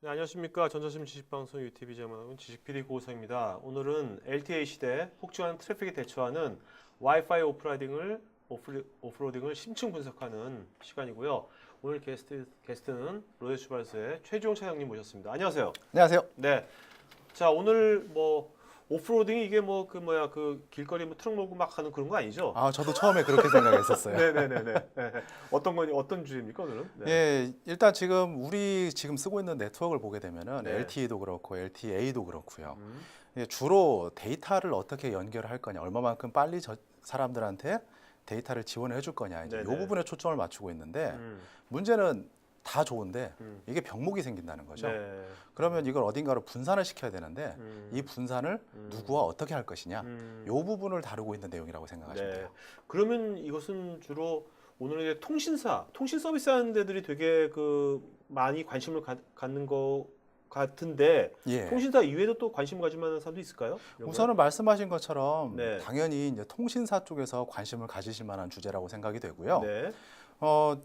네, 안녕하십니까. 전자심 지식방송 UTV 제공하는 지식PD 고우성입니다. 오늘은 LTE 시대 폭증하는 트래픽에 대처하는 와이파이 오프로딩을 심층 분석하는 시간이고요. 오늘 게스트는 로데슈발스의 최주용 차장님 모셨습니다. 안녕하세요. 안녕하세요. 네. 자, 오늘 뭐 오프로딩이 이게 그 길거리 트럭 몰고 막 하는 그런 거 아니죠? 저도 처음에 그렇게 생각했었어요. 네네네네. 네. 어떤 주제입니까, 오늘은? 네. 예, 일단 우리 쓰고 있는 네트워크를 보게 되면은 네. LTE도 그렇고 LTA도 그렇고요. 음, 주로 데이터를 어떻게 연결할 거냐, 얼마만큼 빨리 사람들한테 데이터를 지원해 줄 거냐, 이제 이 네네. 부분에 초점을 맞추고 있는데 음, 문제는 다 좋은데 음. 이게 병목이 생긴다는 거죠. 네. 그러면 이걸 어딘가로 분산을 시켜야 되는데 이 분산을 음. 누구와 어떻게 할 것이냐, 음, 이 부분을 다루고 있는 내용이라고 생각하시면 네. 돼요. 그러면 이것은 주로 오늘 이제 통신 서비스 하는 데들이 되게 많이 관심을 갖는 거 같은데 예. 통신사 이외에도 또 관심 가질 만한 사람도 있을까요? 이런 우선은 말씀하신 것처럼 네. 당연히 이제 통신사 쪽에서 관심을 가지실 만한 주제라고 생각이 거? 되고요. 네.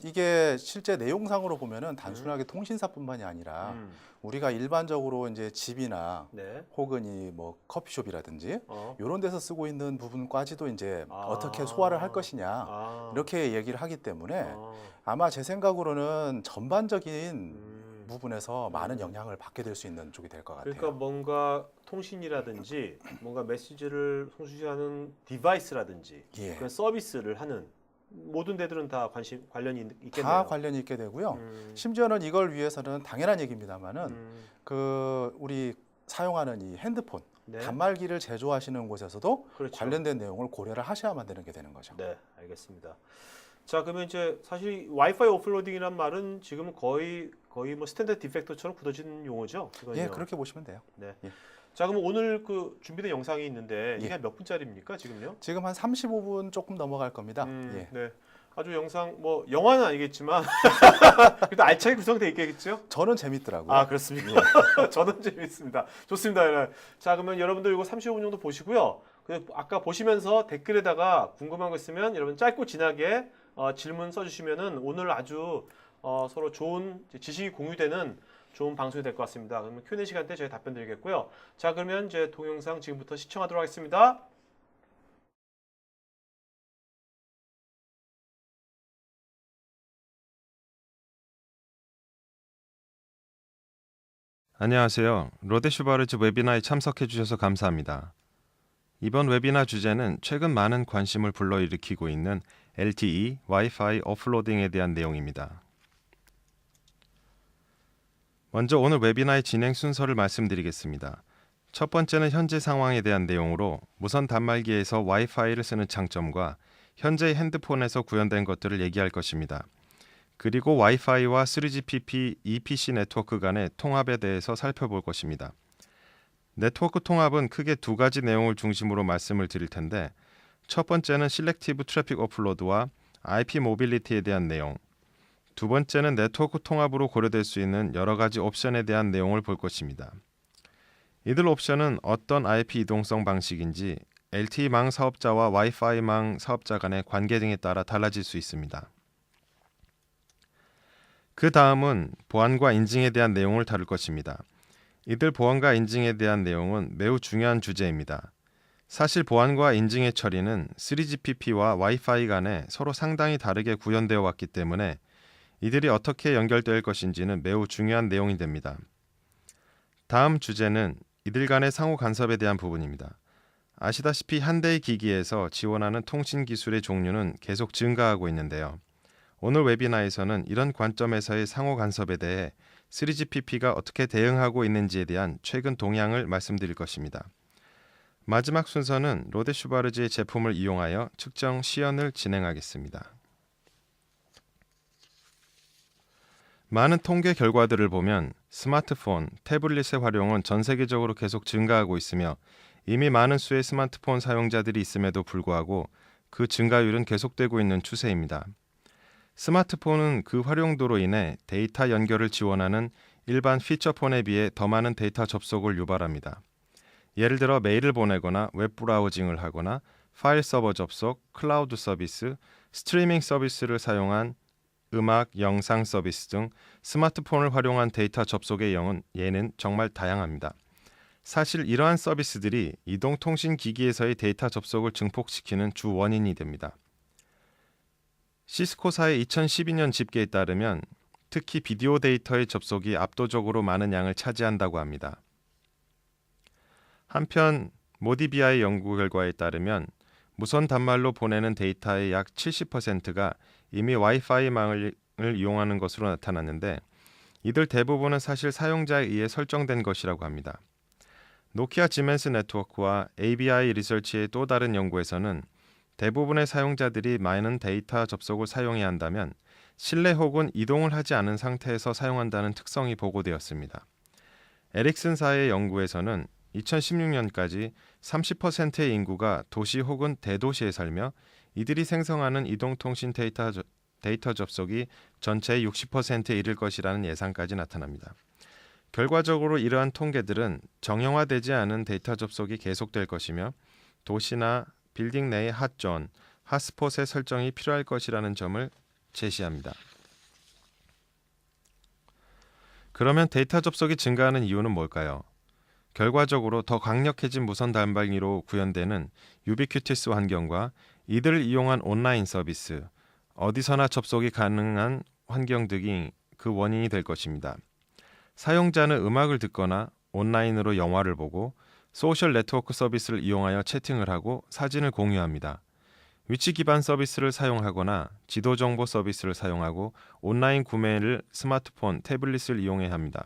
이게 실제 내용상으로 보면은 단순하게 통신사뿐만이 아니라 음, 우리가 일반적으로 이제 집이나 네. 혹은 이 뭐 커피숍이라든지 어. 이런 데서 쓰고 있는 부분까지도 이제 아. 어떻게 소화를 할 것이냐 아. 이렇게 얘기를 하기 때문에 아. 아마 제 생각으로는 전반적인 음. 부분에서 많은 영향을 받게 될 수 있는 쪽이 될 것 같아요. 그러니까 뭔가 통신이라든지 뭔가 메시지를 송출하는 디바이스라든지 예. 그런 서비스를 하는 모든 데들은 다 관련이 있겠네요. 다 관련이 있게 되고요. 음. 심지어는 이걸 위해서는 당연한 얘기입니다만은 음. 우리 사용하는 이 핸드폰 네. 단말기를 제조하시는 곳에서도 그렇죠. 관련된 내용을 고려를 하셔야만 되는 게 되는 거죠. 네, 알겠습니다. 자, 그러면 이제 사실 와이파이 오프로딩이란 말은 지금 거의 뭐 스탠다드 디팩터처럼 굳어진 용어죠. 이건요. 예, 그렇게 보시면 돼요. 네. 예. 자, 그럼 오늘 준비된 영상이 있는데 이게 예. 몇 분짜리입니까, 지금요? 지금 한 35분 조금 넘어갈 겁니다. 예. 네. 아주 영상 뭐 영화는 아니겠지만 그래도 알차게 구성되어 있겠죠? 저는 재밌더라고요. 아, 그렇습니까? 저는 재밌습니다. 좋습니다. 자, 그러면 여러분들 이거 35분 정도 보시고요. 아까 보시면서 댓글에다가 궁금한 거 있으면 여러분 짧고 진하게 질문 써주시면은 오늘 아주 서로 좋은 지식이 공유되는 좋은 방송이 될 것 같습니다. 그러면 Q&A 시간 때 저희 답변 드리겠고요. 자, 그러면 이제 동영상 지금부터 시청하도록 하겠습니다. 안녕하세요. 로데슈바르즈 웨비나에 참석해 주셔서 감사합니다. 이번 웨비나 주제는 최근 많은 관심을 불러일으키고 있는 LTE, 와이파이 오프로딩에 대한 내용입니다. 먼저 오늘 웨비나의 진행 순서를 말씀드리겠습니다. 첫 번째는 현재 상황에 대한 내용으로 무선 단말기에서 와이파이를 쓰는 장점과 현재 핸드폰에서 구현된 것들을 얘기할 것입니다. 그리고 와이파이와 3GPP, EPC 네트워크 간의 통합에 대해서 살펴볼 것입니다. 네트워크 통합은 크게 두 가지 내용을 중심으로 말씀을 드릴 텐데 첫 번째는 실렉티브 트래픽 오플로드와 IP 모빌리티에 대한 내용, 두 번째는 네트워크 통합으로 고려될 수 있는 여러 가지 옵션에 대한 내용을 볼 것입니다. 이들 옵션은 어떤 IP 이동성 방식인지 LTE망 사업자와 와이파이망 사업자 간의 관계 등에 따라 달라질 수 있습니다. 그 다음은 보안과 인증에 대한 내용을 다룰 것입니다. 이들 보안과 인증에 대한 내용은 매우 중요한 주제입니다. 사실 보안과 인증의 처리는 3GPP와 와이파이 간에 서로 상당히 다르게 구현되어 왔기 때문에 이들이 어떻게 연결될 것인지는 매우 중요한 내용이 됩니다. 다음 주제는 이들 간의 상호 간섭에 대한 부분입니다. 아시다시피 현대의 기기에서 지원하는 통신 기술의 종류는 계속 증가하고 있는데요. 오늘 웨비나에서는 이런 관점에서의 상호 간섭에 대해 3GPP가 어떻게 대응하고 있는지에 대한 최근 동향을 말씀드릴 것입니다. 마지막 순서는 로데슈바르즈의 제품을 이용하여 측정 시연을 진행하겠습니다. 많은 통계 결과들을 보면 스마트폰, 태블릿의 활용은 전 세계적으로 계속 증가하고 있으며 이미 많은 수의 스마트폰 사용자들이 있음에도 불구하고 그 증가율은 계속되고 있는 추세입니다. 스마트폰은 그 활용도로 인해 데이터 연결을 지원하는 일반 피처폰에 비해 더 많은 데이터 접속을 유발합니다. 예를 들어 메일을 보내거나 웹 브라우징을 하거나 파일 서버 접속, 클라우드 서비스, 스트리밍 서비스를 사용한 음악, 영상 서비스 등 스마트폰을 활용한 데이터 접속의 예는 정말 다양합니다. 사실 이러한 서비스들이 이동통신기기에서의 데이터 접속을 증폭시키는 주 원인이 됩니다. 시스코사의 2012년 집계에 따르면 특히 비디오 데이터의 접속이 압도적으로 많은 양을 차지한다고 합니다. 한편 모디비아의 연구 결과에 따르면 무선 단말로 보내는 데이터의 약 70%가 이미 와이파이 망을 이용하는 것으로 나타났는데 이들 대부분은 사실 사용자에 의해 설정된 것이라고 합니다. 노키아 지멘스 네트워크와 ABI 리서치의 또 다른 연구에서는 대부분의 사용자들이 많은 데이터 접속을 사용해야 한다면 실내 혹은 이동을 하지 않은 상태에서 사용한다는 특성이 보고되었습니다. 에릭슨사의 연구에서는 2016년까지 30%의 인구가 도시 혹은 대도시에 살며 이들이 생성하는 이동통신 데이터 접속이 전체의 60%에 이를 것이라는 예상까지 나타납니다. 결과적으로 이러한 통계들은 정형화되지 않은 데이터 접속이 계속될 것이며 도시나 빌딩 내의 핫존, 핫스폿의 설정이 필요할 것이라는 점을 제시합니다. 그러면 데이터 접속이 증가하는 이유는 뭘까요? 결과적으로 더 강력해진 무선 단말기로 구현되는 유비큐티스 환경과 이들을 이용한 온라인 서비스, 어디서나 접속이 가능한 환경 등이 그 원인이 될 것입니다. 사용자는 음악을 듣거나 온라인으로 영화를 보고 소셜 네트워크 서비스를 이용하여 채팅을 하고 사진을 공유합니다. 위치 기반 서비스를 사용하거나 지도 정보 서비스를 사용하고 온라인 구매를 스마트폰, 태블릿을 이용해야 합니다.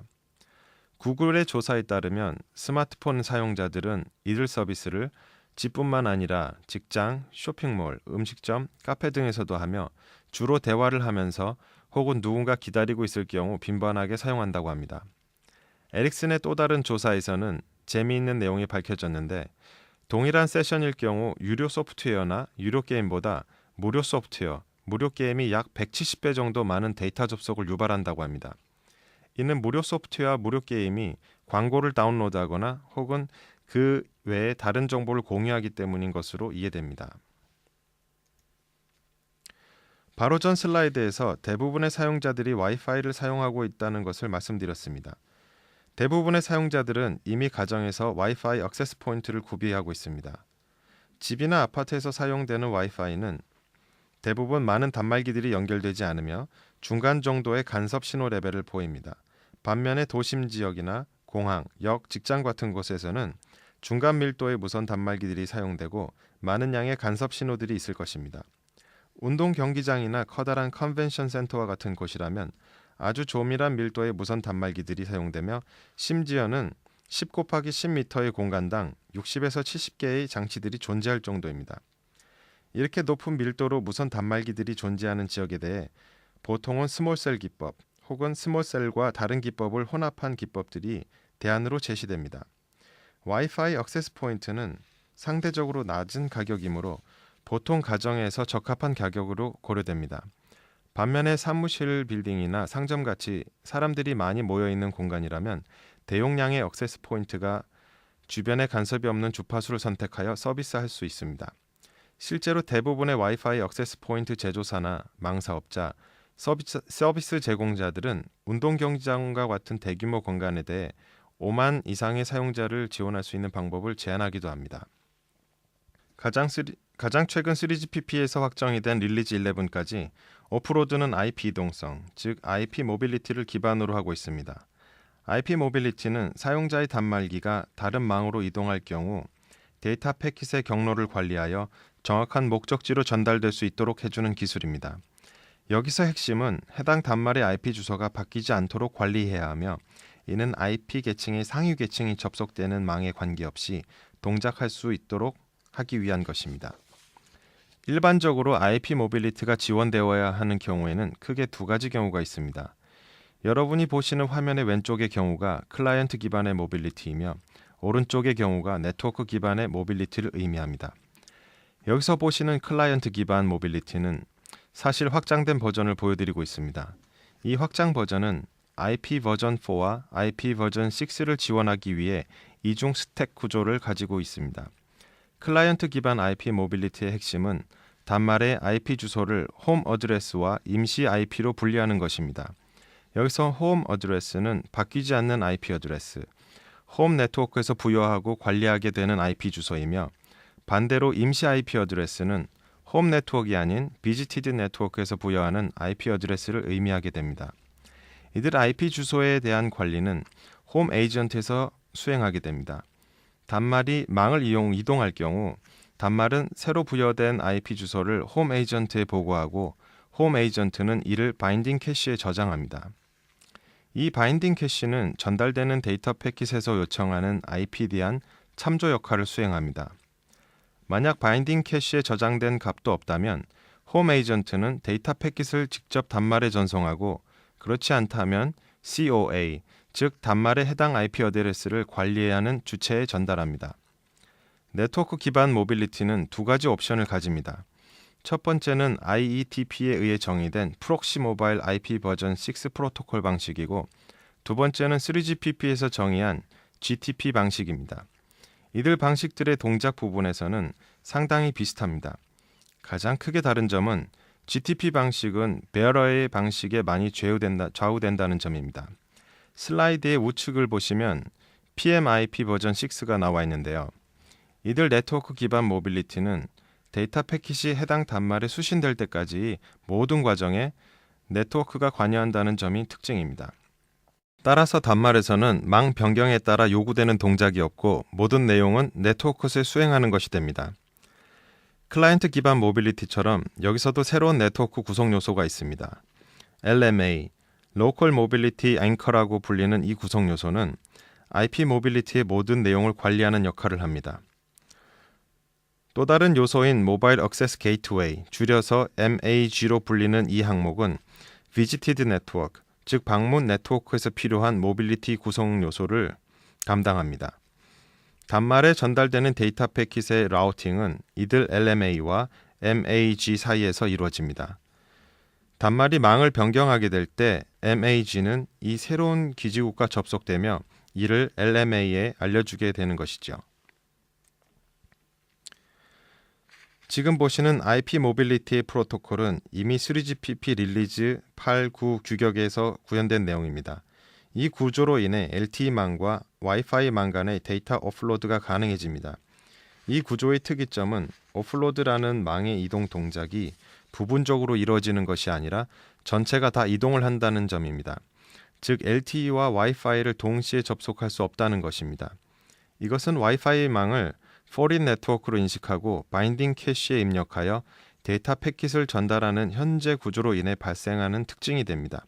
구글의 조사에 따르면 스마트폰 사용자들은 이들 서비스를 집뿐만 아니라 직장, 쇼핑몰, 음식점, 카페 등에서도 하며 주로 대화를 하면서 혹은 누군가 기다리고 있을 경우 빈번하게 사용한다고 합니다. 에릭슨의 또 다른 조사에서는 재미있는 내용이 밝혀졌는데 동일한 세션일 경우 유료 소프트웨어나 유료 게임보다 무료 소프트웨어, 무료 게임이 약 170배 정도 많은 데이터 접속을 유발한다고 합니다. 이는 무료 소프트웨어와 무료 게임이 광고를 다운로드하거나 혹은 그 외에 다른 정보를 공유하기 때문인 것으로 이해됩니다. 바로 전 슬라이드에서 대부분의 사용자들이 와이파이를 사용하고 있다는 것을 말씀드렸습니다. 대부분의 사용자들은 이미 가정에서 와이파이 액세스 포인트를 구비하고 있습니다. 집이나 아파트에서 사용되는 와이파이는 대부분 많은 단말기들이 연결되지 않으며 중간 정도의 간섭 신호 레벨을 보입니다. 반면에 도심 지역이나 공항, 역, 직장 같은 곳에서는 중간 밀도의 무선 단말기들이 사용되고 많은 양의 간섭 신호들이 있을 것입니다. 운동 경기장이나 커다란 컨벤션 센터와 같은 곳이라면 아주 조밀한 밀도의 무선 단말기들이 사용되며 심지어는 10 곱하기 10m의 공간당 60에서 70개의 장치들이 존재할 정도입니다. 이렇게 높은 밀도로 무선 단말기들이 존재하는 지역에 대해 보통은 스몰셀 기법 혹은 스몰셀과 다른 기법을 혼합한 기법들이 대안으로 제시됩니다. 와이파이 액세스 포인트는 상대적으로 낮은 가격이므로 보통 가정에서 적합한 가격으로 고려됩니다. 반면에 사무실 빌딩이나 상점같이 사람들이 많이 모여있는 공간이라면 대용량의 액세스 포인트가 주변에 간섭이 없는 주파수를 선택하여 서비스할 수 있습니다. 실제로 대부분의 와이파이 액세스 포인트 제조사나 망사업자, 서비스 제공자들은 운동 경기장과 같은 대규모 공간에 대해 5만 이상의 사용자를 지원할 수 있는 방법을 제안하기도 합니다. 가장 최근 3GPP에서 확정이 된 릴리즈 11까지 오프로드는 IP 이동성, 즉 IP 모빌리티를 기반으로 하고 있습니다. IP 모빌리티는 사용자의 단말기가 다른 망으로 이동할 경우 데이터 패킷의 경로를 관리하여 정확한 목적지로 전달될 수 있도록 해주는 기술입니다. 여기서 핵심은 해당 단말의 IP 주소가 바뀌지 않도록 관리해야 하며 이는 IP 계층의 상위 계층이 접속되는 망에 관계없이 동작할 수 있도록 하기 위한 것입니다. 일반적으로 IP 모빌리티가 지원되어야 하는 경우에는 크게 두 가지 경우가 있습니다. 여러분이 보시는 화면의 왼쪽의 경우가 클라이언트 기반의 모빌리티이며 오른쪽의 경우가 네트워크 기반의 모빌리티를 의미합니다. 여기서 보시는 클라이언트 기반 모빌리티는 사실 확장된 버전을 보여드리고 있습니다. 이 확장 버전은 IP 버전 4와 IP 버전 6를 지원하기 위해 이중 스택 구조를 가지고 있습니다. 클라이언트 기반 IP 모빌리티의 핵심은 단말의 IP 주소를 홈 어드레스와 임시 IP로 분리하는 것입니다. 여기서 홈 어드레스는 바뀌지 않는 IP 어드레스, 홈 네트워크에서 부여하고 관리하게 되는 IP 주소이며 반대로 임시 IP 어드레스는 홈 네트워크가 아닌 비지티드 네트워크에서 부여하는 IP 어드레스를 의미하게 됩니다. 이들 IP 주소에 대한 관리는 홈 에이전트에서 수행하게 됩니다. 단말이 망을 이동할 경우 단말은 새로 부여된 IP 주소를 홈 에이전트에 보고하고 홈 에이전트는 이를 바인딩 캐시에 저장합니다. 이 바인딩 캐시는 전달되는 데이터 패킷에서 요청하는 IP에 대한 참조 역할을 수행합니다. 만약 바인딩 캐시에 저장된 값도 없다면 홈 에이전트는 데이터 패킷을 직접 단말에 전송하고 그렇지 않다면 COA, 즉 단말의 해당 IP 어드레스를 관리해야 하는 주체에 전달합니다. 네트워크 기반 모빌리티는 두 가지 옵션을 가집니다. 첫 번째는 IETP에 의해 정의된 프록시 모바일 IP 버전 6 프로토콜 방식이고 두 번째는 3GPP에서 정의한 GTP 방식입니다. 이들 방식들의 동작 부분에서는 상당히 비슷합니다. 가장 크게 다른 점은 GTP 방식은 베어러의 방식에 많이 좌우된다는 점입니다. 슬라이드의 우측을 보시면 PMIP 버전 6가 나와 있는데요. 이들 네트워크 기반 모빌리티는 데이터 패킷이 해당 단말에 수신될 때까지 모든 과정에 네트워크가 관여한다는 점이 특징입니다. 따라서 단말에서는 망 변경에 따라 요구되는 동작이 없고 모든 내용은 네트워크에서 수행하는 것이 됩니다. 클라이언트 기반 모빌리티처럼 여기서도 새로운 네트워크 구성 요소가 있습니다. LMA, Local Mobility Anchor라고 불리는 이 구성 요소는 IP 모빌리티의 모든 내용을 관리하는 역할을 합니다. 또 다른 요소인 모바일 액세스 게이트웨이, 줄여서 MAG로 불리는 이 항목은 Visited Network, 즉 방문 네트워크에서 필요한 모빌리티 구성 요소를 담당합니다. 단말에 전달되는 데이터 패킷의 라우팅은 이들 LMA와 MAG 사이에서 이루어집니다. 단말이 망을 변경하게 될 때 MAG는 이 새로운 기지국과 접속되며 이를 LMA에 알려주게 되는 것이죠. 지금 보시는 IP 모빌리티의 프로토콜은 이미 3GPP 릴리즈 8.9 규격에서 구현된 내용입니다. 이 구조로 인해 LTE망과 와이파이망 간의 데이터 오프로드가 가능해집니다. 이 구조의 특이점은 오프로드라는 망의 이동 동작이 부분적으로 이루어지는 것이 아니라 전체가 다 이동을 한다는 점입니다. 즉 LTE와 와이파이를 동시에 접속할 수 없다는 것입니다. 이것은 와이파이망을 포린 네트워크로 인식하고 바인딩 캐시에 입력하여 데이터 패킷을 전달하는 현재 구조로 인해 발생하는 특징이 됩니다.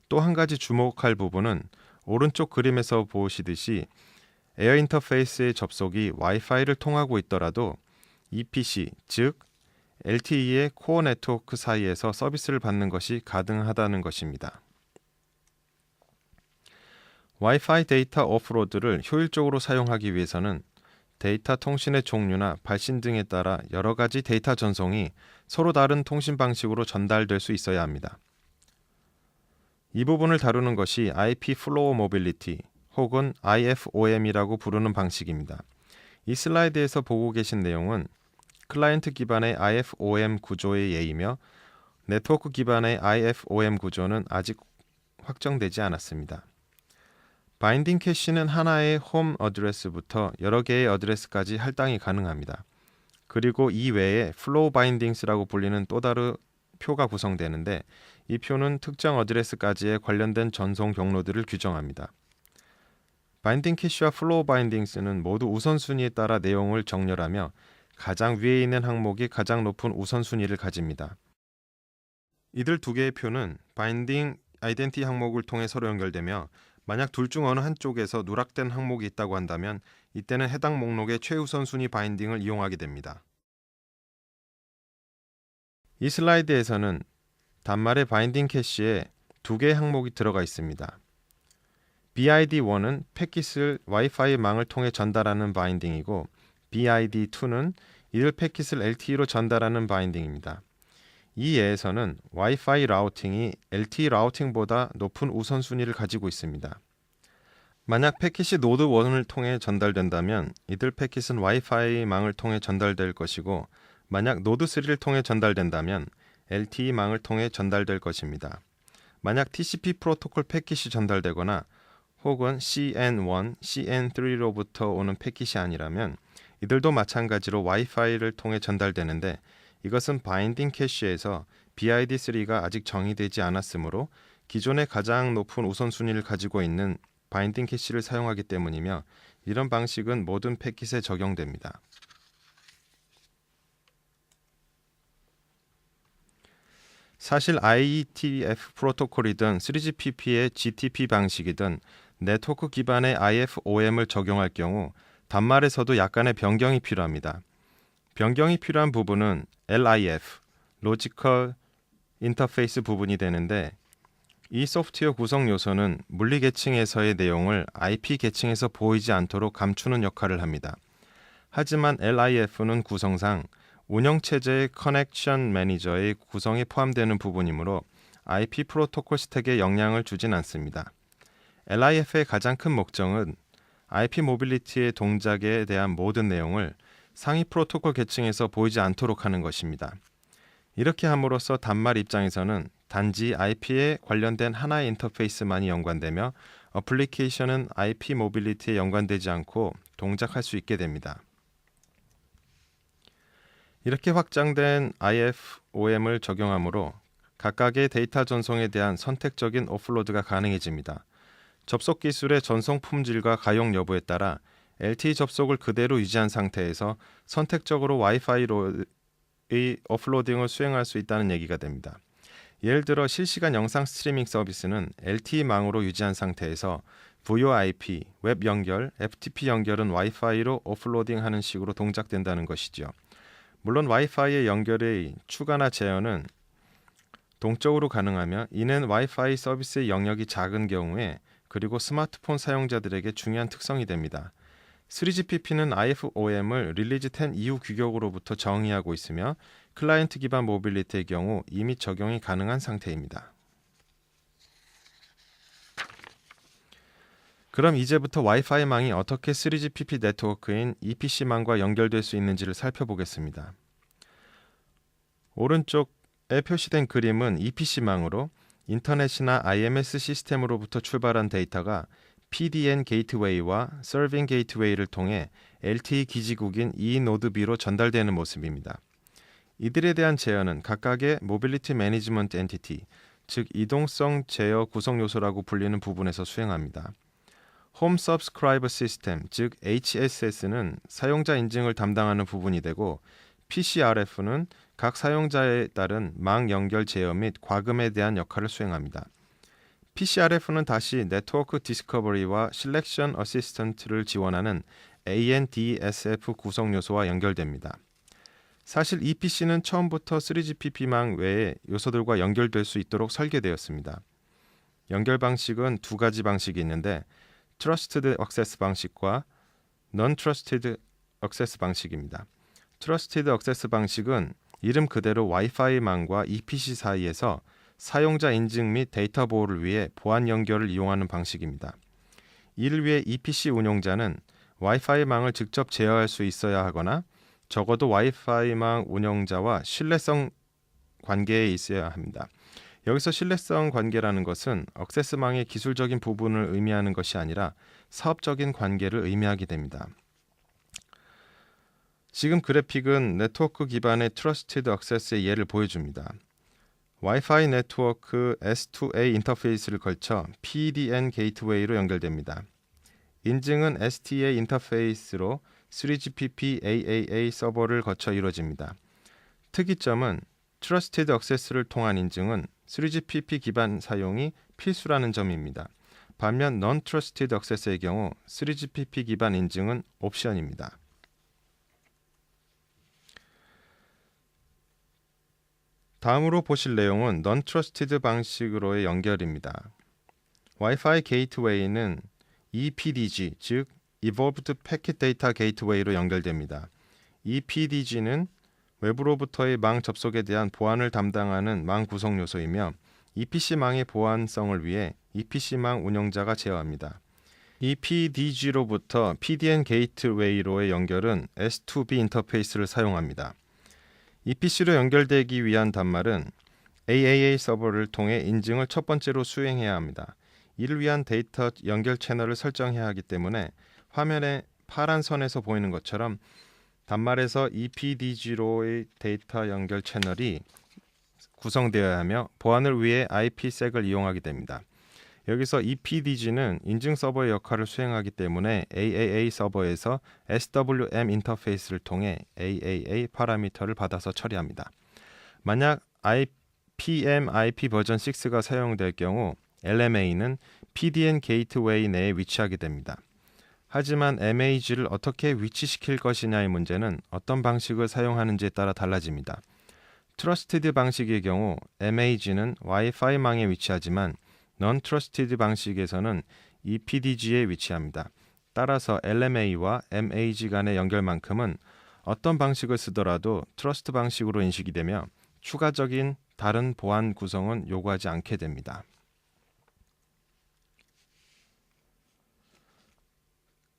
또 한 가지 주목할 부분은 오른쪽 그림에서 보시듯이 에어 인터페이스의 접속이 와이파이를 통하고 있더라도 EPC, 즉 LTE의 코어 네트워크 사이에서 서비스를 받는 것이 가능하다는 것입니다. 와이파이 데이터 오프로드를 효율적으로 사용하기 위해서는 데이터 통신의 종류나 발신 등에 따라 여러 가지 데이터 전송이 서로 다른 통신 방식으로 전달될 수 있어야 합니다. 이 부분을 다루는 것이 IP 플로우 모빌리티 혹은 IFOM이라고 부르는 방식입니다. 이 슬라이드에서 보고 계신 내용은 클라이언트 기반의 IFOM 구조의 예이며 네트워크 기반의 IFOM 구조는 아직 확정되지 않았습니다. 바인딩 캐시는 하나의 홈 어드레스부터 여러 개의 어드레스까지 할당이 가능합니다. 그리고 이 외에 플로우 바인딩스라고 불리는 또 다른 표가 구성되는데 이 표는 특정 어드레스까지의 관련된 전송 경로들을 규정합니다. 바인딩 캐시와 플로우 바인딩스는 모두 우선순위에 따라 내용을 정렬하며 가장 위에 있는 항목이 가장 높은 우선순위를 가집니다. 이들 두 개의 표는 바인딩 아이덴티 항목을 통해 서로 연결되며 만약 둘 중 어느 한쪽에서 누락된 항목이 있다고 한다면 이때는 해당 목록의 최우선순위 바인딩을 이용하게 됩니다. 이 슬라이드에서는 단말의 바인딩 캐시에 두 개의 항목이 들어가 있습니다. BID1은 패킷을 와이파이 망을 통해 전달하는 바인딩이고 BID2는 이들 패킷을 LTE로 전달하는 바인딩입니다. 이 예에서는 와이파이 라우팅이 LTE 라우팅보다 높은 우선순위를 가지고 있습니다. 만약 패킷이 노드 1을 통해 전달된다면 이들 패킷은 와이파이 망을 통해 전달될 것이고 만약 노드3를 통해 전달된다면 LTE망을 통해 전달될 것입니다. 만약 TCP 프로토콜 패킷이 전달되거나 혹은 CN1, CN3로부터 오는 패킷이 아니라면 이들도 마찬가지로 와이파이를 통해 전달되는데 이것은 바인딩 캐시에서 BID3가 아직 정의되지 않았으므로 기존의 가장 높은 우선순위를 가지고 있는 바인딩 캐시를 사용하기 때문이며 이런 방식은 모든 패킷에 적용됩니다. 사실 IETF 프로토콜이든 3GPP의 GTP 방식이든 네트워크 기반의 IFOM을 적용할 경우 단말에서도 약간의 변경이 필요합니다. 변경이 필요한 부분은 LIF, Logical Interface 부분이 되는데 이 소프트웨어 구성 요소는 물리 계층에서의 내용을 IP 계층에서 보이지 않도록 감추는 역할을 합니다. 하지만 LIF는 구성상 운영체제의 커넥션 매니저의 구성에 포함되는 부분이므로 IP 프로토콜 스택에 영향을 주진 않습니다. LIF의 가장 큰 목적은 IP 모빌리티의 동작에 대한 모든 내용을 상위 프로토콜 계층에서 보이지 않도록 하는 것입니다. 이렇게 함으로써 단말 입장에서는 단지 IP에 관련된 하나의 인터페이스만이 연관되며 어플리케이션은 IP 모빌리티에 연관되지 않고 동작할 수 있게 됩니다. 이렇게 확장된 IFOM을 적용하므로 각각의 데이터 전송에 대한 선택적인 오프로드가 가능해집니다. 접속 기술의 전송 품질과 가용 여부에 따라 LTE 접속을 그대로 유지한 상태에서 선택적으로 와이파이로의 오프로딩을 수행할 수 있다는 얘기가 됩니다. 예를 들어 실시간 영상 스트리밍 서비스는 LTE망으로 유지한 상태에서 VoIP, 웹 연결, FTP 연결은 와이파이로 오프로딩하는 식으로 동작된다는 것이죠. 물론 와이파이의 연결의 추가나 재현은 동적으로 가능하며 이는 와이파이 서비스의 영역이 작은 경우에 그리고 스마트폰 사용자들에게 중요한 특성이 됩니다. 3GPP는 IFOM을 릴리즈 10 이후 규격으로부터 정의하고 있으며 클라이언트 기반 모빌리티의 경우 이미 적용이 가능한 상태입니다. 그럼 이제부터 와이파이망이 어떻게 3GPP 네트워크인 EPC망과 연결될 수 있는지를 살펴보겠습니다. 오른쪽에 표시된 그림은 EPC망으로 인터넷이나 IMS 시스템으로부터 출발한 데이터가 PDN 게이트웨이와 서빙 게이트웨이를 통해 LTE 기지국인 eNodeB로 전달되는 모습입니다. 이들에 대한 제어는 각각의 모빌리티 매니지먼트 엔티티, 즉 이동성 제어 구성 요소라고 불리는 부분에서 수행합니다. 홈 서브스크라이버 시스템, 즉 HSS는 사용자 인증을 담당하는 부분이 되고 PCRF는 각 사용자에 따른 망 연결 제어 및 과금에 대한 역할을 수행합니다. PCRF는 다시 네트워크 디스커버리와 실렉션 어시스턴트를 지원하는 ANDSF 구성 요소와 연결됩니다. 사실 EPC는 처음부터 3GPP망 외의 요소들과 연결될 수 있도록 설계되었습니다. 연결 방식은 두 가지 방식이 있는데 Trusted Access 방식과 Non-Trusted Access 방식입니다. Trusted Access 방식은 이름 그대로 와이파이망과 EPC 사이에서 사용자 인증 및 데이터 보호를 위해 보안 연결을 이용하는 방식입니다. 이를 위해 EPC 운용자는 와이파이망을 직접 제어할 수 있어야 하거나 적어도 와이파이망 운영자와 신뢰성 관계에 있어야 합니다. 여기서 신뢰성 관계라는 것은 액세스망의 기술적인 부분을 의미하는 것이 아니라 사업적인 관계를 의미하게 됩니다. 지금 그래픽은 네트워크 기반의 트러스티드 액세스의 예를 보여줍니다. 와이파이 네트워크 S2A 인터페이스를 걸쳐 PDN 게이트웨이로 연결됩니다. 인증은 STA 인터페이스로 3GPP AAA 서버를 거쳐 이루어집니다. 특이점은 트러스티드 액세스를 통한 인증은 3GPP 기반 사용이 필수라는 점입니다. 반면 Non-Trusted Access의 경우 3GPP 기반 인증은 옵션입니다. 다음으로 보실 내용은 Non-Trusted 방식으로의 연결입니다. 와이파이 게이트웨이는 EPDG, 즉 Evolved Packet Data Gateway로 연결됩니다. EPDG는 외부로부터의 망 접속에 대한 보안을 담당하는 망 구성 요소이며 EPC망의 보안성을 위해 EPC망 운영자가 제어합니다. EPDG로부터 PDN 게이트웨이로의 연결은 S2B 인터페이스를 사용합니다. 이 PC로 연결되기 위한 단말은 AAA 서버를 통해 인증을 첫 번째로 수행해야 합니다. 이를 위한 데이터 연결 채널을 설정해야 하기 때문에 화면에 파란 선에서 보이는 것처럼 단말에서 EPDG로의 데이터 연결 채널이 구성되어야 하며 보안을 위해 IPsek을 이용하게 됩니다. 여기서 EPDG는 인증 서버의 역할을 수행하기 때문에 AAA 서버에서 SWM 인터페이스를 통해 AAA 파라미터를 받아서 처리합니다. 만약 PMIP 버전 6가 사용될 경우 LMA는 PDN 게이트웨이 내에 위치하게 됩니다. 하지만 MAG를 어떻게 위치시킬 것이냐의 문제는 어떤 방식을 사용하는지에 따라 달라집니다. 트러스티드 방식의 경우 MAG는 와이파이망에 위치하지만 non-trusted 방식에서는 EPDG에 위치합니다. 따라서 LMA와 MAG 간의 연결만큼은 어떤 방식을 쓰더라도 트러스트 방식으로 인식이 되며 추가적인 다른 보안 구성은 요구하지 않게 됩니다.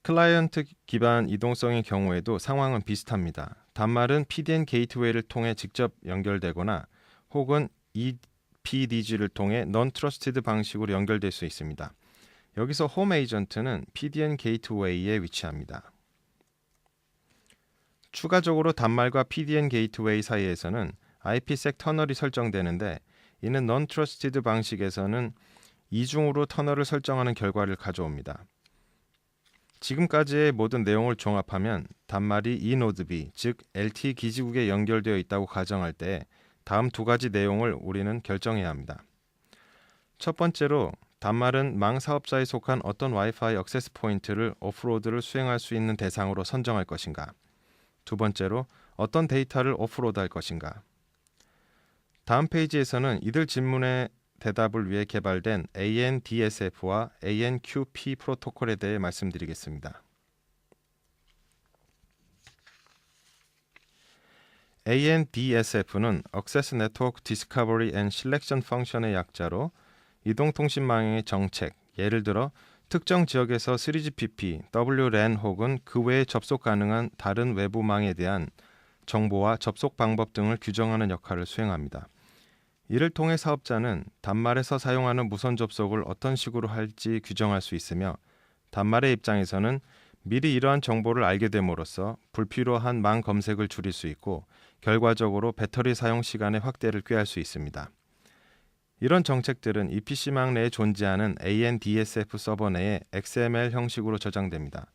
클라이언트 기반 이동성의 경우에도 상황은 비슷합니다. 단말은 PDN 게이트웨이를 통해 직접 연결되거나 혹은 EPDG를 통해 non-trusted 방식으로 연결될 수 있습니다. 여기서 홈 에이전트는 PDN 게이트웨이에 위치합니다. 추가적으로 단말과 PDN 게이트웨이 사이에서는 IPsec 터널이 설정되는데 이는 non-trusted 방식에서는 이중으로 터널을 설정하는 결과를 가져옵니다. 지금까지의 모든 내용을 종합하면 단말이 eNode B, 즉 LTE 기지국에 연결되어 있다고 가정할 때 다음 두 가지 내용을 우리는 결정해야 합니다. 첫 번째로 단말은 망 사업자에 속한 어떤 와이파이 액세스 포인트를 오프로드를 수행할 수 있는 대상으로 선정할 것인가. 두 번째로 어떤 데이터를 오프로드할 것인가. 다음 페이지에서는 이들 질문의 대답을 위해 개발된 ANDSF와 ANQP 프로토콜에 대해 말씀드리겠습니다. ANDSF는 Access Network Discovery and Selection Function의 약자로 이동통신망의 정책, 예를 들어 특정 지역에서 3GPP, WLAN 혹은 그 외에 접속 가능한 다른 외부망에 대한 정보와 접속 방법 등을 규정하는 역할을 수행합니다. 이를 통해 사업자는 단말에서 사용하는 무선 접속을 어떤 식으로 할지 규정할 수 있으며 단말의 입장에서는 미리 이러한 정보를 알게 됨으로써 불필요한 망 검색을 줄일 수 있고 결과적으로 배터리 사용 시간의 확대를 꾀할 수 있습니다. 이런 정책들은 EPC망 내에 존재하는 ANDSF 서버 내에 XML 형식으로 저장됩니다.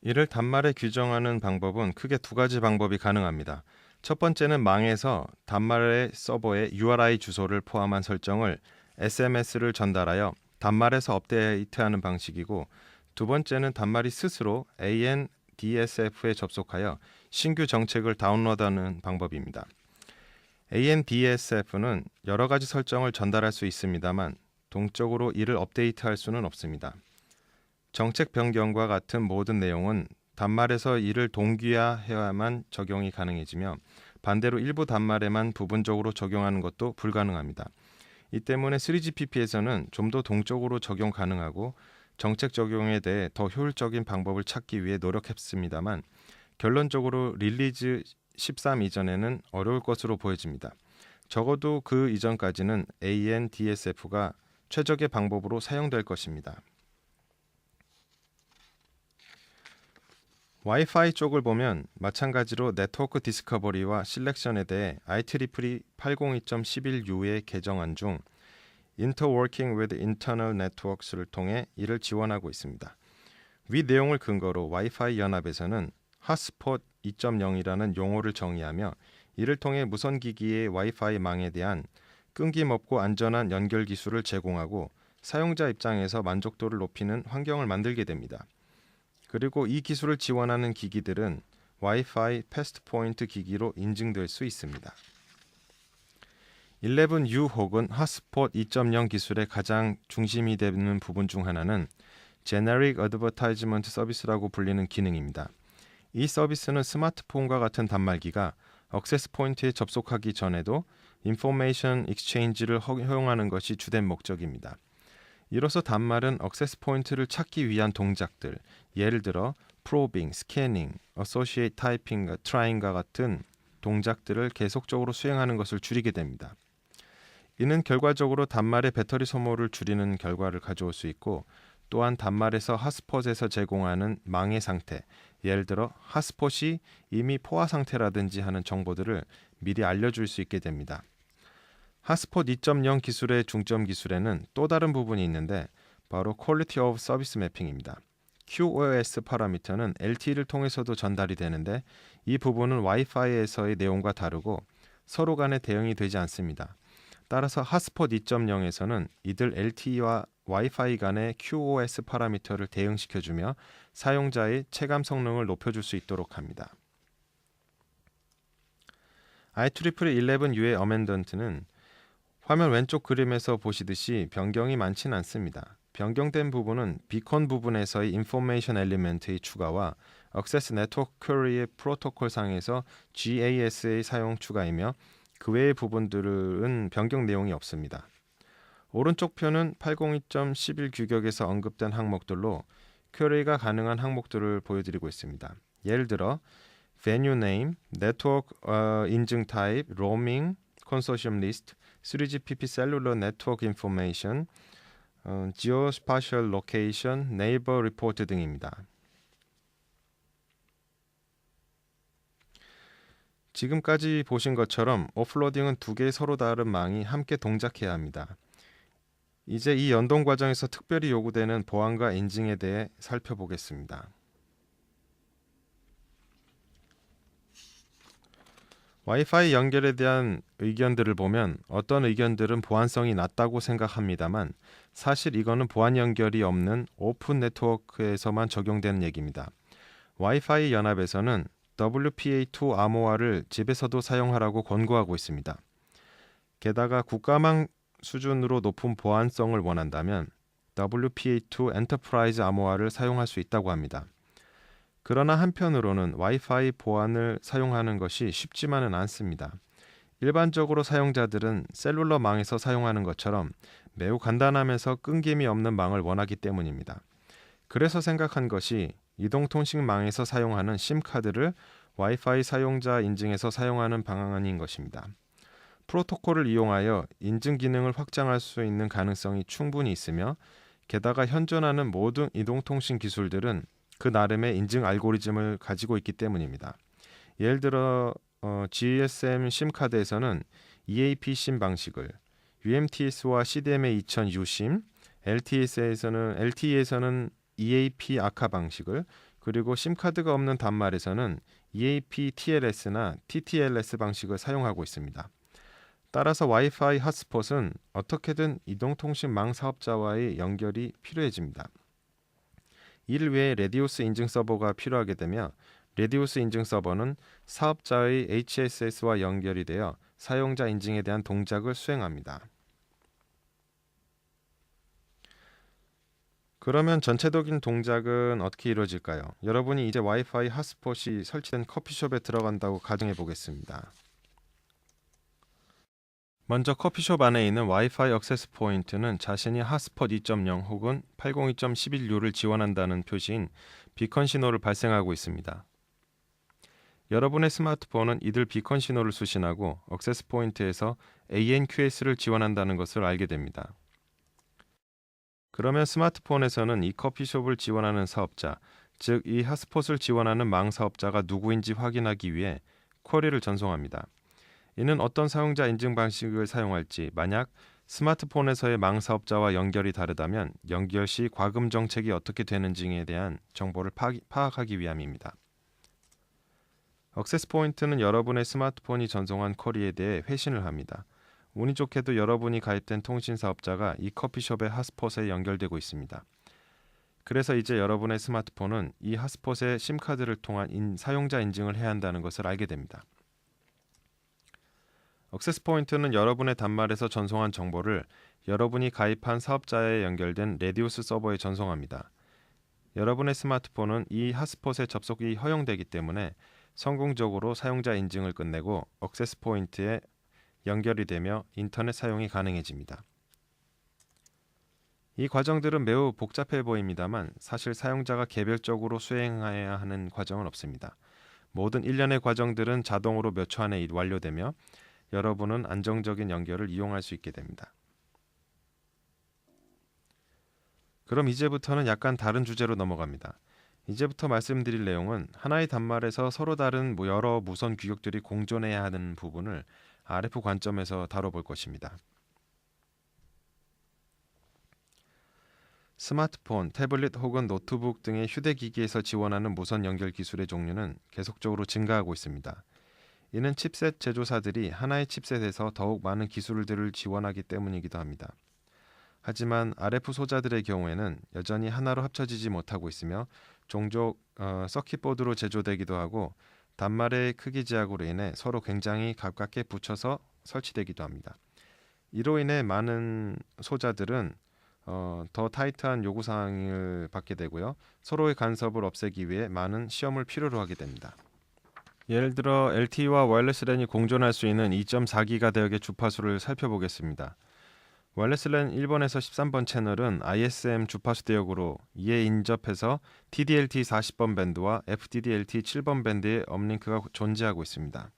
이를 단말에 규정하는 방법은 크게 두 가지 방법이 가능합니다. 첫 번째는 망에서 단말의 서버에 URI 주소를 포함한 설정을 SMS를 전달하여 단말에서 업데이트하는 방식이고 두 번째는 단말이 스스로 ANDSF에 접속하여 신규 정책을 다운로드하는 방법입니다. ANDSF는 여러 가지 설정을 전달할 수 있습니다만 동적으로 이를 업데이트할 수는 없습니다. 정책 변경과 같은 모든 내용은 단말에서 이를 동기화해야만 적용이 가능해지며 반대로 일부 단말에만 부분적으로 적용하는 것도 불가능합니다. 이 때문에 3GPP에서는 좀 더 동적으로 적용 가능하고 정책 적용에 대해 더 효율적인 방법을 찾기 위해 노력했습니다만 결론적으로 릴리즈 13 이전에는 어려울 것으로 보여집니다. 적어도 그 이전까지는 ANDSF가 최적의 방법으로 사용될 것입니다. 와이파이 쪽을 보면 마찬가지로 네트워크 디스커버리와 실렉션에 대해 IEEE 802.11u의 개정안 중 Interworking with Internal Networks를 통해 이를 지원하고 있습니다. 위 내용을 근거로 와이파이 연합에서는 핫스폿 2.0이라는 용어를 정의하며 이를 통해 무선기기의 와이파이 망에 대한 끊김없고 안전한 연결 기술을 제공하고 사용자 입장에서 만족도를 높이는 환경을 만들게 됩니다. 그리고 이 기술을 지원하는 기기들은 와이파이 패스트 포인트 기기로 인증될 수 있습니다. 11U 혹은 핫스폿 2.0 기술의 가장 중심이 되는 부분 중 하나는 Generic Advertisement Service라고 불리는 기능입니다. 이 서비스는 스마트폰과 같은 단말기가 액세스 포인트에 접속하기 전에도 인포메이션 익스체인지를 허용하는 것이 주된 목적입니다. 이로써 단말은 액세스 포인트를 찾기 위한 동작들, 예를 들어 probing, scanning, associate typing, trying과 같은 동작들을 계속적으로 수행하는 것을 줄이게 됩니다. 이는 결과적으로 단말의 배터리 소모를 줄이는 결과를 가져올 수 있고 또한 단말에서 핫스폿에서 제공하는 망의 상태, 예를 들어 핫스폿이 이미 포화 상태라든지 하는 정보들을 미리 알려줄 수 있게 됩니다. 핫스폿 2.0 기술의 중점 기술에는 또 다른 부분이 있는데 바로 Quality of Service Mapping입니다. QoS 파라미터는 LTE를 통해서도 전달이 되는데 이 부분은 와이파이에서의 내용과 다르고 서로 간에 대응이 되지 않습니다. 따라서 핫스폿 2.0에서는 이들 LTE와 와이파이 간의 QoS 파라미터를 대응시켜주며 사용자의 체감 성능을 높여줄 수 있도록 합니다. IEEE 11U의 어멘던트는 화면 왼쪽 그림에서 보시듯이 변경이 많지는 않습니다. 변경된 부분은 비컨 부분에서의 인포메이션 엘리멘트의 추가와 액세스 네트워크 쿼리의 프로토콜 상에서 GAS의 사용 추가이며 그 외의 부분들은 변경 내용이 없습니다. 오른쪽 표는 802.11 규격에서 언급된 항목들로 쿼리가 가능한 항목들을 보여드리고 있습니다. 예를 들어 venue name, network 인증 type, roaming, consortium list, 3GPP cellular network information, geospatial location, neighbor report 등입니다. 지금까지 보신 것처럼 오프로딩은 두 개의 서로 다른 망이 함께 동작해야 합니다. 이제 이 연동 과정에서 특별히 요구되는 보안과 인증에 대해 살펴보겠습니다. 와이파이 연결에 대한 의견들을 보면 어떤 의견들은 보안성이 낮다고 생각합니다만 사실 이거는 보안 연결이 없는 오픈 네트워크에서만 적용되는 얘기입니다. 와이파이 연합에서는 WPA2 암호화를 집에서도 사용하라고 권고하고 있습니다. 게다가 국가망 수준으로 높은 보안성을 원한다면 WPA2 엔터프라이즈 암호화를 사용할 수 있다고 합니다. 그러나 한편으로는 와이파이 보안을 사용하는 것이 쉽지만은 않습니다. 일반적으로 사용자들은 셀룰러 망에서 사용하는 것처럼 매우 간단하면서 끊김이 없는 망을 원하기 때문입니다. 그래서 생각한 것이 이동통신망에서 사용하는 심카드를 와이파이 사용자 인증에서 사용하는 방안인 것입니다. 프로토콜을 이용하여 인증 기능을 확장할 수 있는 가능성이 충분히 있으며 게다가 현존하는 모든 이동통신 기술들은 그 나름의 인증 알고리즘을 가지고 있기 때문입니다. 예를 들어 GSM 심카드에서는 EAP 심 방식을, UMTS와 CDMA 2000 U심, LTE에서는 EAP 아카 방식을, 그리고 심카드가 없는 단말에서는 EAP TLS나 TTLS 방식을 사용하고 있습니다. 따라서 와이파이 핫스폿은 어떻게든 이동통신망 사업자와의 연결이 필요해집니다. 이를 위해 레디오스 인증 서버가 필요하게 되며 레디오스 인증 서버는 사업자의 HSS와 연결이 되어 사용자 인증에 대한 동작을 수행합니다. 그러면 전체적인 동작은 어떻게 이루어질까요? 여러분이 이제 와이파이 핫스폿이 설치된 커피숍에 들어간다고 가정해 보겠습니다. 먼저 커피숍 안에 있는 와이파이 액세스 포인트는 자신이 핫스폿 2.0 혹은 802.11U를 지원한다는 표시인 비컨 신호를 발생하고 있습니다. 여러분의 스마트폰은 이들 비컨 신호를 수신하고 액세스 포인트에서 ANQS를 지원한다는 것을 알게 됩니다. 그러면 스마트폰에서는 이 커피숍을 지원하는 사업자, 즉 이 핫스폿을 지원하는 망 사업자가 누구인지 확인하기 위해 쿼리를 전송합니다. 이는 어떤 사용자 인증 방식을 사용할지, 만약 스마트폰에서의 망 사업자와 연결이 다르다면 연결 시 과금 정책이 어떻게 되는지에 대한 정보를 파악하기 위함입니다. 액세스 포인트는 여러분의 스마트폰이 전송한 쿼리에 대해 회신을 합니다. 운이 좋게도 여러분이 가입된 통신 사업자가 이 커피숍의 핫스폿에 연결되고 있습니다. 그래서 이제 여러분의 스마트폰은 이 핫스폿의 심카드를 통한 사용자 인증을 해야 한다는 것을 알게 됩니다. 액세스 포인트는 여러분의 단말에서 전송한 정보를 여러분이 가입한 사업자에 연결된 레디오스 서버에 전송합니다. 여러분의 스마트폰은 이 핫스폿에 접속이 허용되기 때문에 성공적으로 사용자 인증을 끝내고 액세스 포인트에 연결이 되며 인터넷 사용이 가능해집니다. 이 과정들은 매우 복잡해 보입니다만 사실 사용자가 개별적으로 수행해야 하는 과정은 없습니다. 모든 일련의 과정들은 자동으로 몇 초 안에 완료되며 여러분은 안정적인 연결을 이용할 수 있게 됩니다. 그럼 이제부터는 약간 다른 주제로 넘어갑니다. 이제부터 말씀드릴 내용은 하나의 단말에서 서로 다른 여러 무선 규격들이 공존해야 하는 부분을 RF 관점에서 다뤄볼 것입니다. 스마트폰, 태블릿 혹은 노트북 등의 휴대기기에서 지원하는 무선 연결 기술의 종류는 계속적으로 증가하고 있습니다. 이는 칩셋 제조사들이 하나의 칩셋에서 더욱 많은 기술들을 지원하기 때문이기도 합니다. 하지만 RF 소자들의 경우에는 여전히 하나로 합쳐지지 못하고 있으며 종종 서킷보드로 제조되기도 하고 단말의 크기 제약으로 인해 서로 굉장히 가깝게 붙여서 설치되기도 합니다. 이로 인해 많은 소자들은 더 타이트한 요구사항을 받게 되고요. 서로의 간섭을 없애기 위해 많은 시험을 필요로 하게 됩니다. 예를 들어 LTE와 와이어리스 랜이 공존할 수 있는 2.4기가 대역의 주파수를 살펴보겠습니다. 와이어리스 랜 1번에서 13번 채널은 ISM 주파수 대역으로 이에 인접해서 TD-LTE 40번 밴드와 FDD-LTE 7번 밴드의 업링크가 존재하고 있습니다.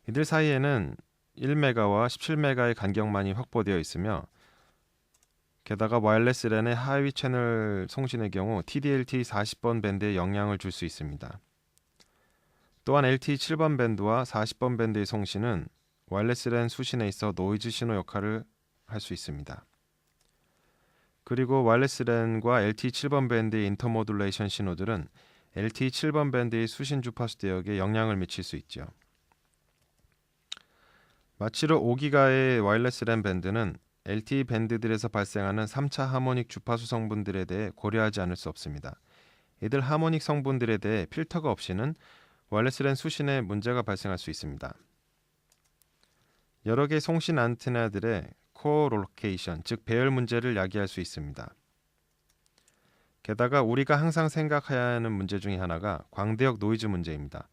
이들 사이에는 1메가와 17메가의 간격만이 확보되어 있으며 게다가 와이어리스 랜의 하위 채널 송신의 경우 TD-LTE 40번 밴드에 영향을 줄 수 있습니다. 또한 LTE 7번 밴드와 40번 밴드의 송신은 와이어리스 랜 수신에 있어 노이즈 신호 역할을 할 수 있습니다. 그리고 와이어리스 랜과 LTE 7번 밴드의 인터모듈레이션 신호들은 LTE 7번 밴드의 수신 주파수 대역에 영향을 미칠 수 있죠. 마치로 5기가의 와이어리스 랜 밴드는 LTE 밴드들에서 발생하는 3차 하모닉 주파수 성분들에 대해 고려하지 않을 수 없습니다. 이들 하모닉 성분들에 대해 필터가 없이는 와이어리스 랜 수신에 문제가 발생할 수 있습니다. 여러 개의 송신 안테나들의 코로케이션, 즉 배열 문제를 야기할 수 있습니다. 게다가 우리가 항상 생각해야 하는 문제 중에 하나가 광대역 노이즈 문제입니다.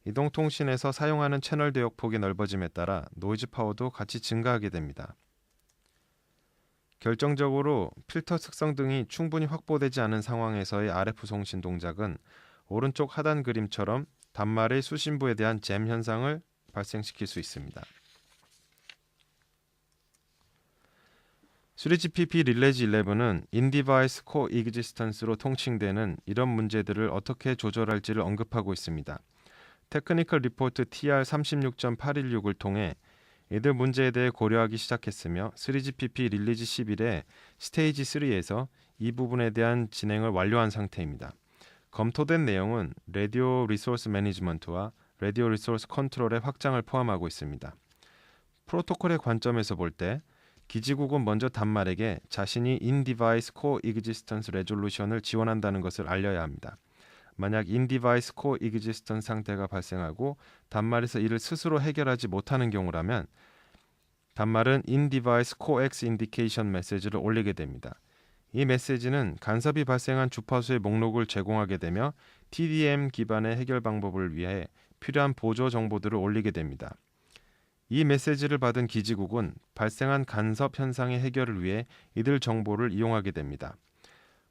이동통신에서 사용하는 채널 대역 폭이 넓어짐에 따라 노이즈 파워도 같이 증가하게 됩니다. 결정적으로 필터 특성 등이 충분히 확보되지 않은 상황에서의 RF 송신 동작은 오른쪽 하단 그림처럼 단말의 수신부에 대한 잼 현상을 발생시킬 수 있습니다. 3GPP 릴레지 11은 In-Device Coexistence로 통칭되는 이런 문제들을 어떻게 조절할지를 언급하고 있습니다. 테크니컬 리포트 TR36.816을 통해 이들 문제에 대해 고려하기 시작했으며 3GPP 릴리즈 11의 스테이지 3에서 이 부분에 대한 진행을 완료한 상태입니다. 검토된 내용은 라디오 리소스 매니지먼트와 라디오 리소스 컨트롤의 확장을 포함하고 있습니다. 프로토콜의 관점에서 볼 때 기지국은 먼저 단말에게 자신이 In-Device Coexistence Resolution을 지원한다는 것을 알려야 합니다. 만약 In-Device Coexistence 상태가 발생하고 단말에서 이를 스스로 해결하지 못하는 경우라면 단말은 In-Device Coex Indication 메시지를 올리게 됩니다. 이 메시지는 간섭이 발생한 주파수의 목록을 제공하게 되며 TDM 기반의 해결 방법을 위해 필요한 보조 정보들을 올리게 됩니다. 이 메시지를 받은 기지국은 발생한 간섭 현상의 해결을 위해 이들 정보를 이용하게 됩니다.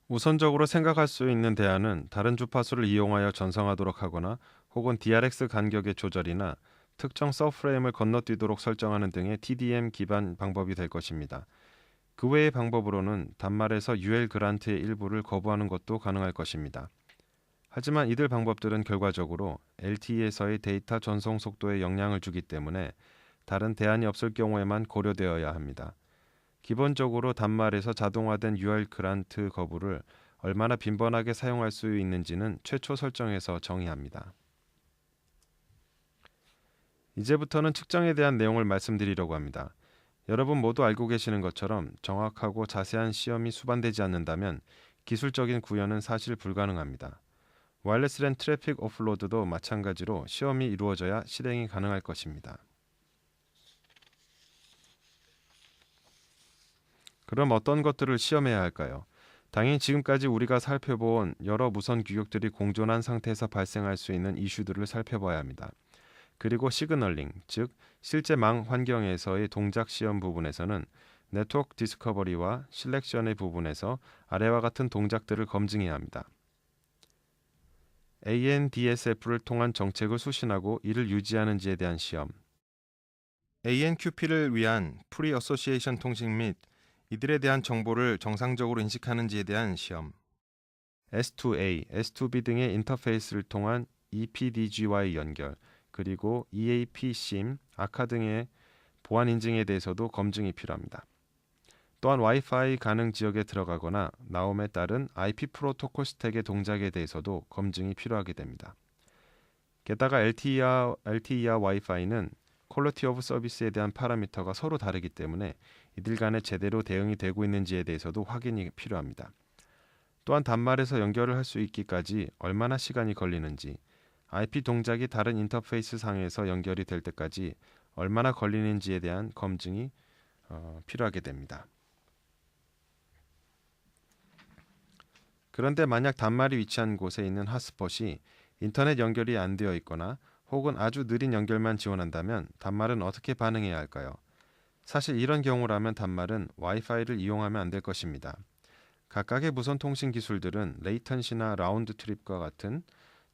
우선적으로 생각할 수 있는 대안은 다른 주파수를 이용하여 전송하도록 하거나 혹은 DRX 간격의 조절이나 특정 서브프레임을 건너뛰도록 설정하는 등의 TDM 기반 방법이 될 것입니다. 그 외의 방법으로는 단말에서 UL 그란트의 일부를 거부하는 것도 가능할 것입니다. 하지만 이들 방법들은 결과적으로 LTE에서의 데이터 전송 속도에 영향을 주기 때문에 다른 대안이 없을 경우에만 고려되어야 합니다. 기본적으로 단말에서 자동화된 UL 그란트 거부를 얼마나 빈번하게 사용할 수 있는지는 최초 설정에서 정의합니다. 이제부터는 측정에 대한 내용을 말씀드리려고 합니다. 여러분 모두 알고 계시는 것처럼 정확하고 자세한 시험이 수반되지 않는다면 기술적인 구현은 사실 불가능합니다. 와이어리스 랜 트래픽 오프로드도 마찬가지로 시험이 이루어져야 실행이 가능할 것입니다. 그럼 어떤 것들을 시험해야 할까요? 당연히 지금까지 우리가 살펴본 여러 무선 규격들이 공존한 상태에서 발생할 수 있는 이슈들을 살펴봐야 합니다. 그리고 시그널링, 즉 실제 망 환경에서의 동작 시험 부분에서는 네트워크 디스커버리와 실렉션의 부분에서 아래와 같은 동작들을 검증해야 합니다. ANDSF를 통한 정책을 수신하고 이를 유지하는지에 대한 시험. ANQP를 위한 프리 어소시에이션 통신 및 이들에 대한 정보를 정상적으로 인식하는지에 대한 시험. S2A, S2B 등의 인터페이스를 통한 EPDG와의 연결, 그리고 EAP, SIM, 아카 등의 보안 인증에 대해서도 검증이 필요합니다. 또한 와이파이 가능 지역에 들어가거나 나옴에 따른 IP 프로토콜 스택의 동작에 대해서도 검증이 필요하게 됩니다. 게다가 LTE와 와이파이는 퀄리티 오브 서비스에 대한 파라미터가 서로 다르기 때문에 이들 간에 제대로 대응이 되고 있는지에 대해서도 확인이 필요합니다. 또한 단말에서 연결을 할 수 있기까지 얼마나 시간이 걸리는지, IP 동작이 다른 인터페이스 상에서 연결이 될 때까지 얼마나 걸리는지에 대한 검증이 필요하게 됩니다. 그런데 만약 단말이 위치한 곳에 있는 핫스폿이 인터넷 연결이 안 되어 있거나 혹은 아주 느린 연결만 지원한다면 단말은 어떻게 반응해야 할까요? 사실 이런 경우라면 단말은 와이파이를 이용하면 안 될 것입니다. 각각의 무선 통신 기술들은 레이턴시나 라운드 트립과 같은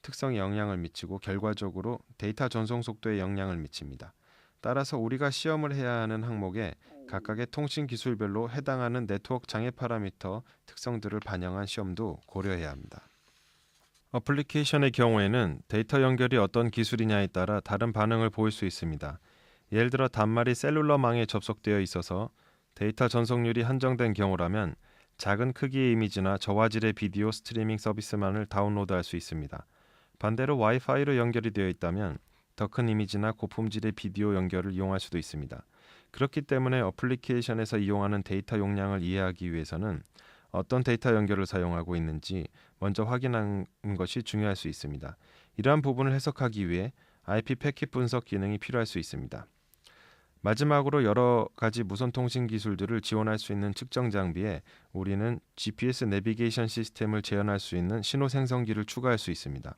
특성에 영향을 미치고 결과적으로 데이터 전송 속도에 영향을 미칩니다. 따라서 우리가 시험을 해야 하는 항목에 각각의 통신 기술별로 해당하는 네트워크 장애 파라미터 특성들을 반영한 시험도 고려해야 합니다. 어플리케이션의 경우에는 데이터 연결이 어떤 기술이냐에 따라 다른 반응을 보일 수 있습니다. 예를 들어 단말이 셀룰러망에 접속되어 있어서 데이터 전송률이 한정된 경우라면 작은 크기의 이미지나 저화질의 비디오 스트리밍 서비스만을 다운로드할 수 있습니다. 반대로 와이파이로 연결이 되어 있다면 더 큰 이미지나 고품질의 비디오 연결을 이용할 수도 있습니다. 그렇기 때문에 어플리케이션에서 이용하는 데이터 용량을 이해하기 위해서는 어떤 데이터 연결을 사용하고 있는지 먼저 확인하는 것이 중요할 수 있습니다. 이러한 부분을 해석하기 위해 IP 패킷 분석 기능이 필요할 수 있습니다. 마지막으로 여러 가지 무선 통신 기술들을 지원할 수 있는 측정 장비에 우리는 GPS 내비게이션 시스템을 재현할 수 있는 신호 생성기를 추가할 수 있습니다.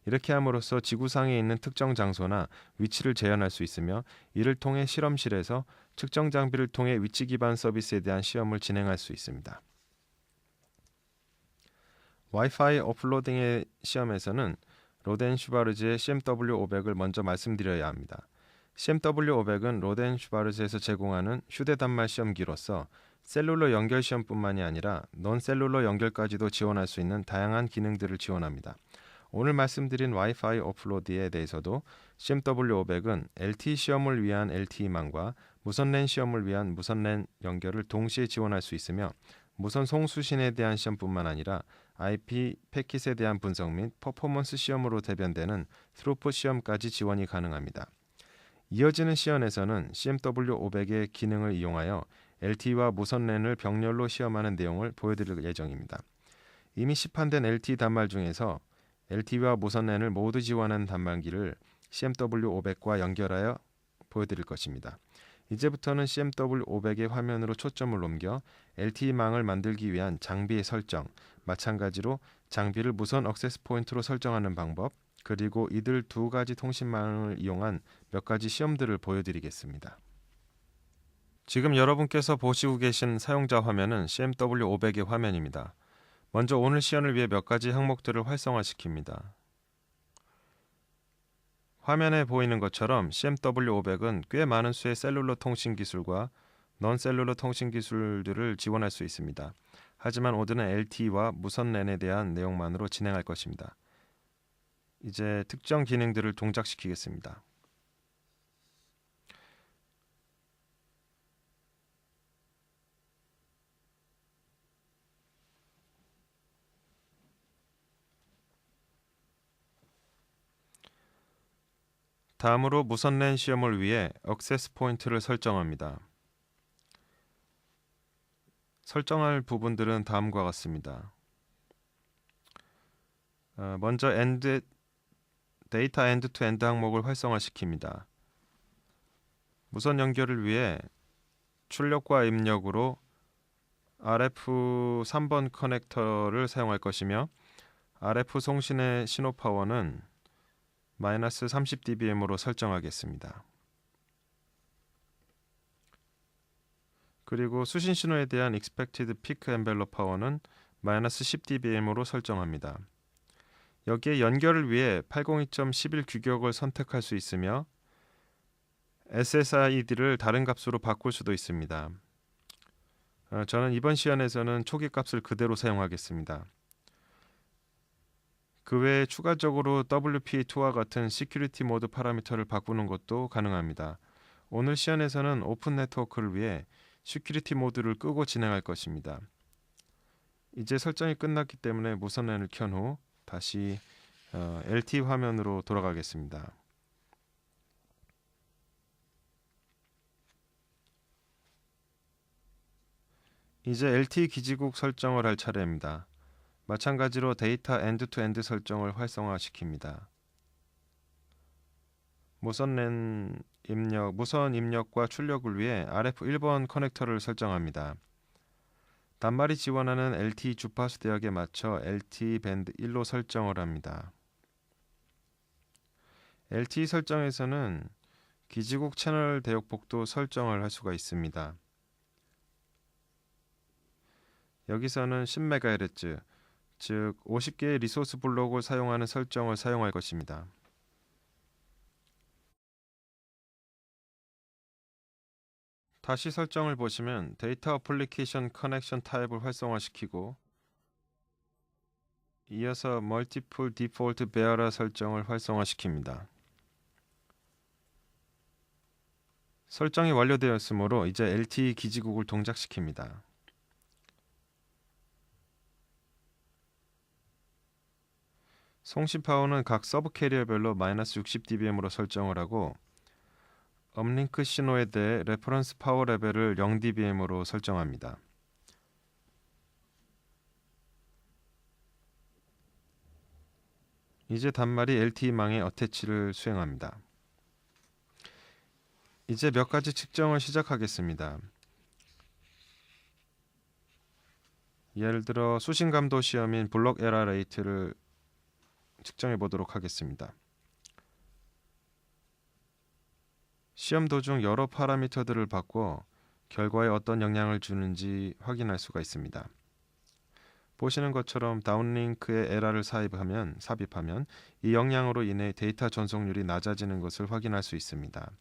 이렇게 함으로써 지구상에 있는 특정 장소나 위치를 재현할 수 있으며 이를 통해 실험실에서 측정 장비를 통해 위치 기반 서비스에 대한 시험을 진행할 수 있습니다. 와이파이 오플로딩의 시험에서는 로덴 슈바르즈의 CMW500을 먼저 말씀드려야 합니다. CMW500은 로덴 슈바르즈에서 제공하는 휴대단말 시험기로서 셀룰러 연결 시험뿐만이 아니라 논셀룰러 연결까지도 지원할 수 있는 다양한 기능들을 지원합니다. 오늘 말씀드린 와이파이 오플로드에 대해서도 CMW500은 LTE 시험을 위한 LTE망과 무선랜 시험을 위한 무선랜 연결을 동시에 지원할 수 있으며 무선 송수신에 대한 시험뿐만 아니라 IP 패킷에 대한 분석 및 퍼포먼스 시험으로 대변되는 스루풋 시험까지 지원이 가능합니다. 이어지는 시연에서는 CMW500의 기능을 이용하여 LTE와 무선랜을 병렬로 시험하는 내용을 보여드릴 예정입니다. 이미 시판된 LTE 단말 중에서 LTE와 무선랜을 모두 지원하는 단말기를 CMW500과 연결하여 보여드릴 것입니다. 이제부터는 CMW500의 화면으로 초점을 옮겨 LTE망을 만들기 위한 장비의 설정, 마찬가지로 장비를 무선 액세스 포인트로 설정하는 방법, 그리고 이들 두 가지 통신망을 이용한 몇 가지 시험들을 보여드리겠습니다. 지금 여러분께서 보시고 계신 사용자 화면은 CMW500의 화면입니다. 먼저 오늘 시연을 위해 몇 가지 항목들을 활성화시킵니다. 화면에 보이는 것처럼 CMW500은 꽤 많은 수의 셀룰러 통신 기술과 넌셀룰러 통신 기술들을 지원할 수 있습니다. 하지만 오늘은 LTE와 무선랜에 대한 내용만으로 진행할 것입니다. 이제 특정 기능들을 동작시키겠습니다. 다음으로 무선랜 시험을 위해 액세스 포인트를 설정합니다. 설정할 부분들은 다음과 같습니다. 먼저 데이터 엔드-투-엔드 항목을 활성화시킵니다. 무선 연결을 위해 출력과 입력으로 RF 3번 커넥터를 사용할 것이며 RF 송신의 신호 파워는 마이너스 30dBm으로 설정하겠습니다. 그리고 수신 신호에 대한 Expected Peak Envelope Power는 마이너스 10dBm으로 설정합니다. 여기에 연결을 위해 802.11 규격을 선택할 수 있으며 SSID를 다른 값으로 바꿀 수도 있습니다. 저는 이번 시연에서는 초기 값을 그대로 사용하겠습니다. 그 외에 추가적으로 WPA2와 같은 시큐리티 모드 파라미터를 바꾸는 것도 가능합니다. 오늘 시연에서는 오픈 네트워크를 위해 시큐리티 모드를 끄고 진행할 것입니다. 이제 설정이 끝났기 때문에 무선랜을 켠 후 다시 LTE 화면으로 돌아가겠습니다. 이제 LTE 기지국 설정을 할 차례입니다. 마찬가지로 데이터 엔드-투-엔드 설정을 활성화시킵니다. 무선 입력과 출력을 위해 RF1번 커넥터를 설정합니다. 단말이 지원하는 LTE 주파수 대역에 맞춰 LTE 밴드 1로 설정을 합니다. LTE 설정에서는 기지국 채널 대역폭도 설정을 할 수가 있습니다. 여기서는 10MHz, 즉 50개의 리소스 블록을 사용하는 설정을 사용할 것입니다. 다시 설정을 보시면 데이터 어플리케이션 커넥션 타입을 활성화시키고 이어서 멀티플 디폴트 베어러 설정을 활성화시킵니다. 설정이 완료되었으므로 이제 LTE 기지국을 동작시킵니다. 송신 파워는 각 서브 캐리어별로 -60dBm으로 설정을 하고 업링크 신호에 대해 레퍼런스 파워 레벨을 0dBm으로 설정합니다. 이제 단말이 LTE망에 어태치를 수행합니다. 이제 몇 가지 측정을 시작하겠습니다. 예를 들어 수신 감도 시험인 블록 에러 레이트를 측정해 보도록 하겠습니다. 시험 도중 여러 파라미터들을 바꿔 결과에 어떤 영향을 주는지 확인할 수가 있습니다. 보시는 것처럼 다운링크에 에러를 삽입하면 이 영향으로 인해 데이터 전송률이 낮아지는 것을 확인할 수 있습니다.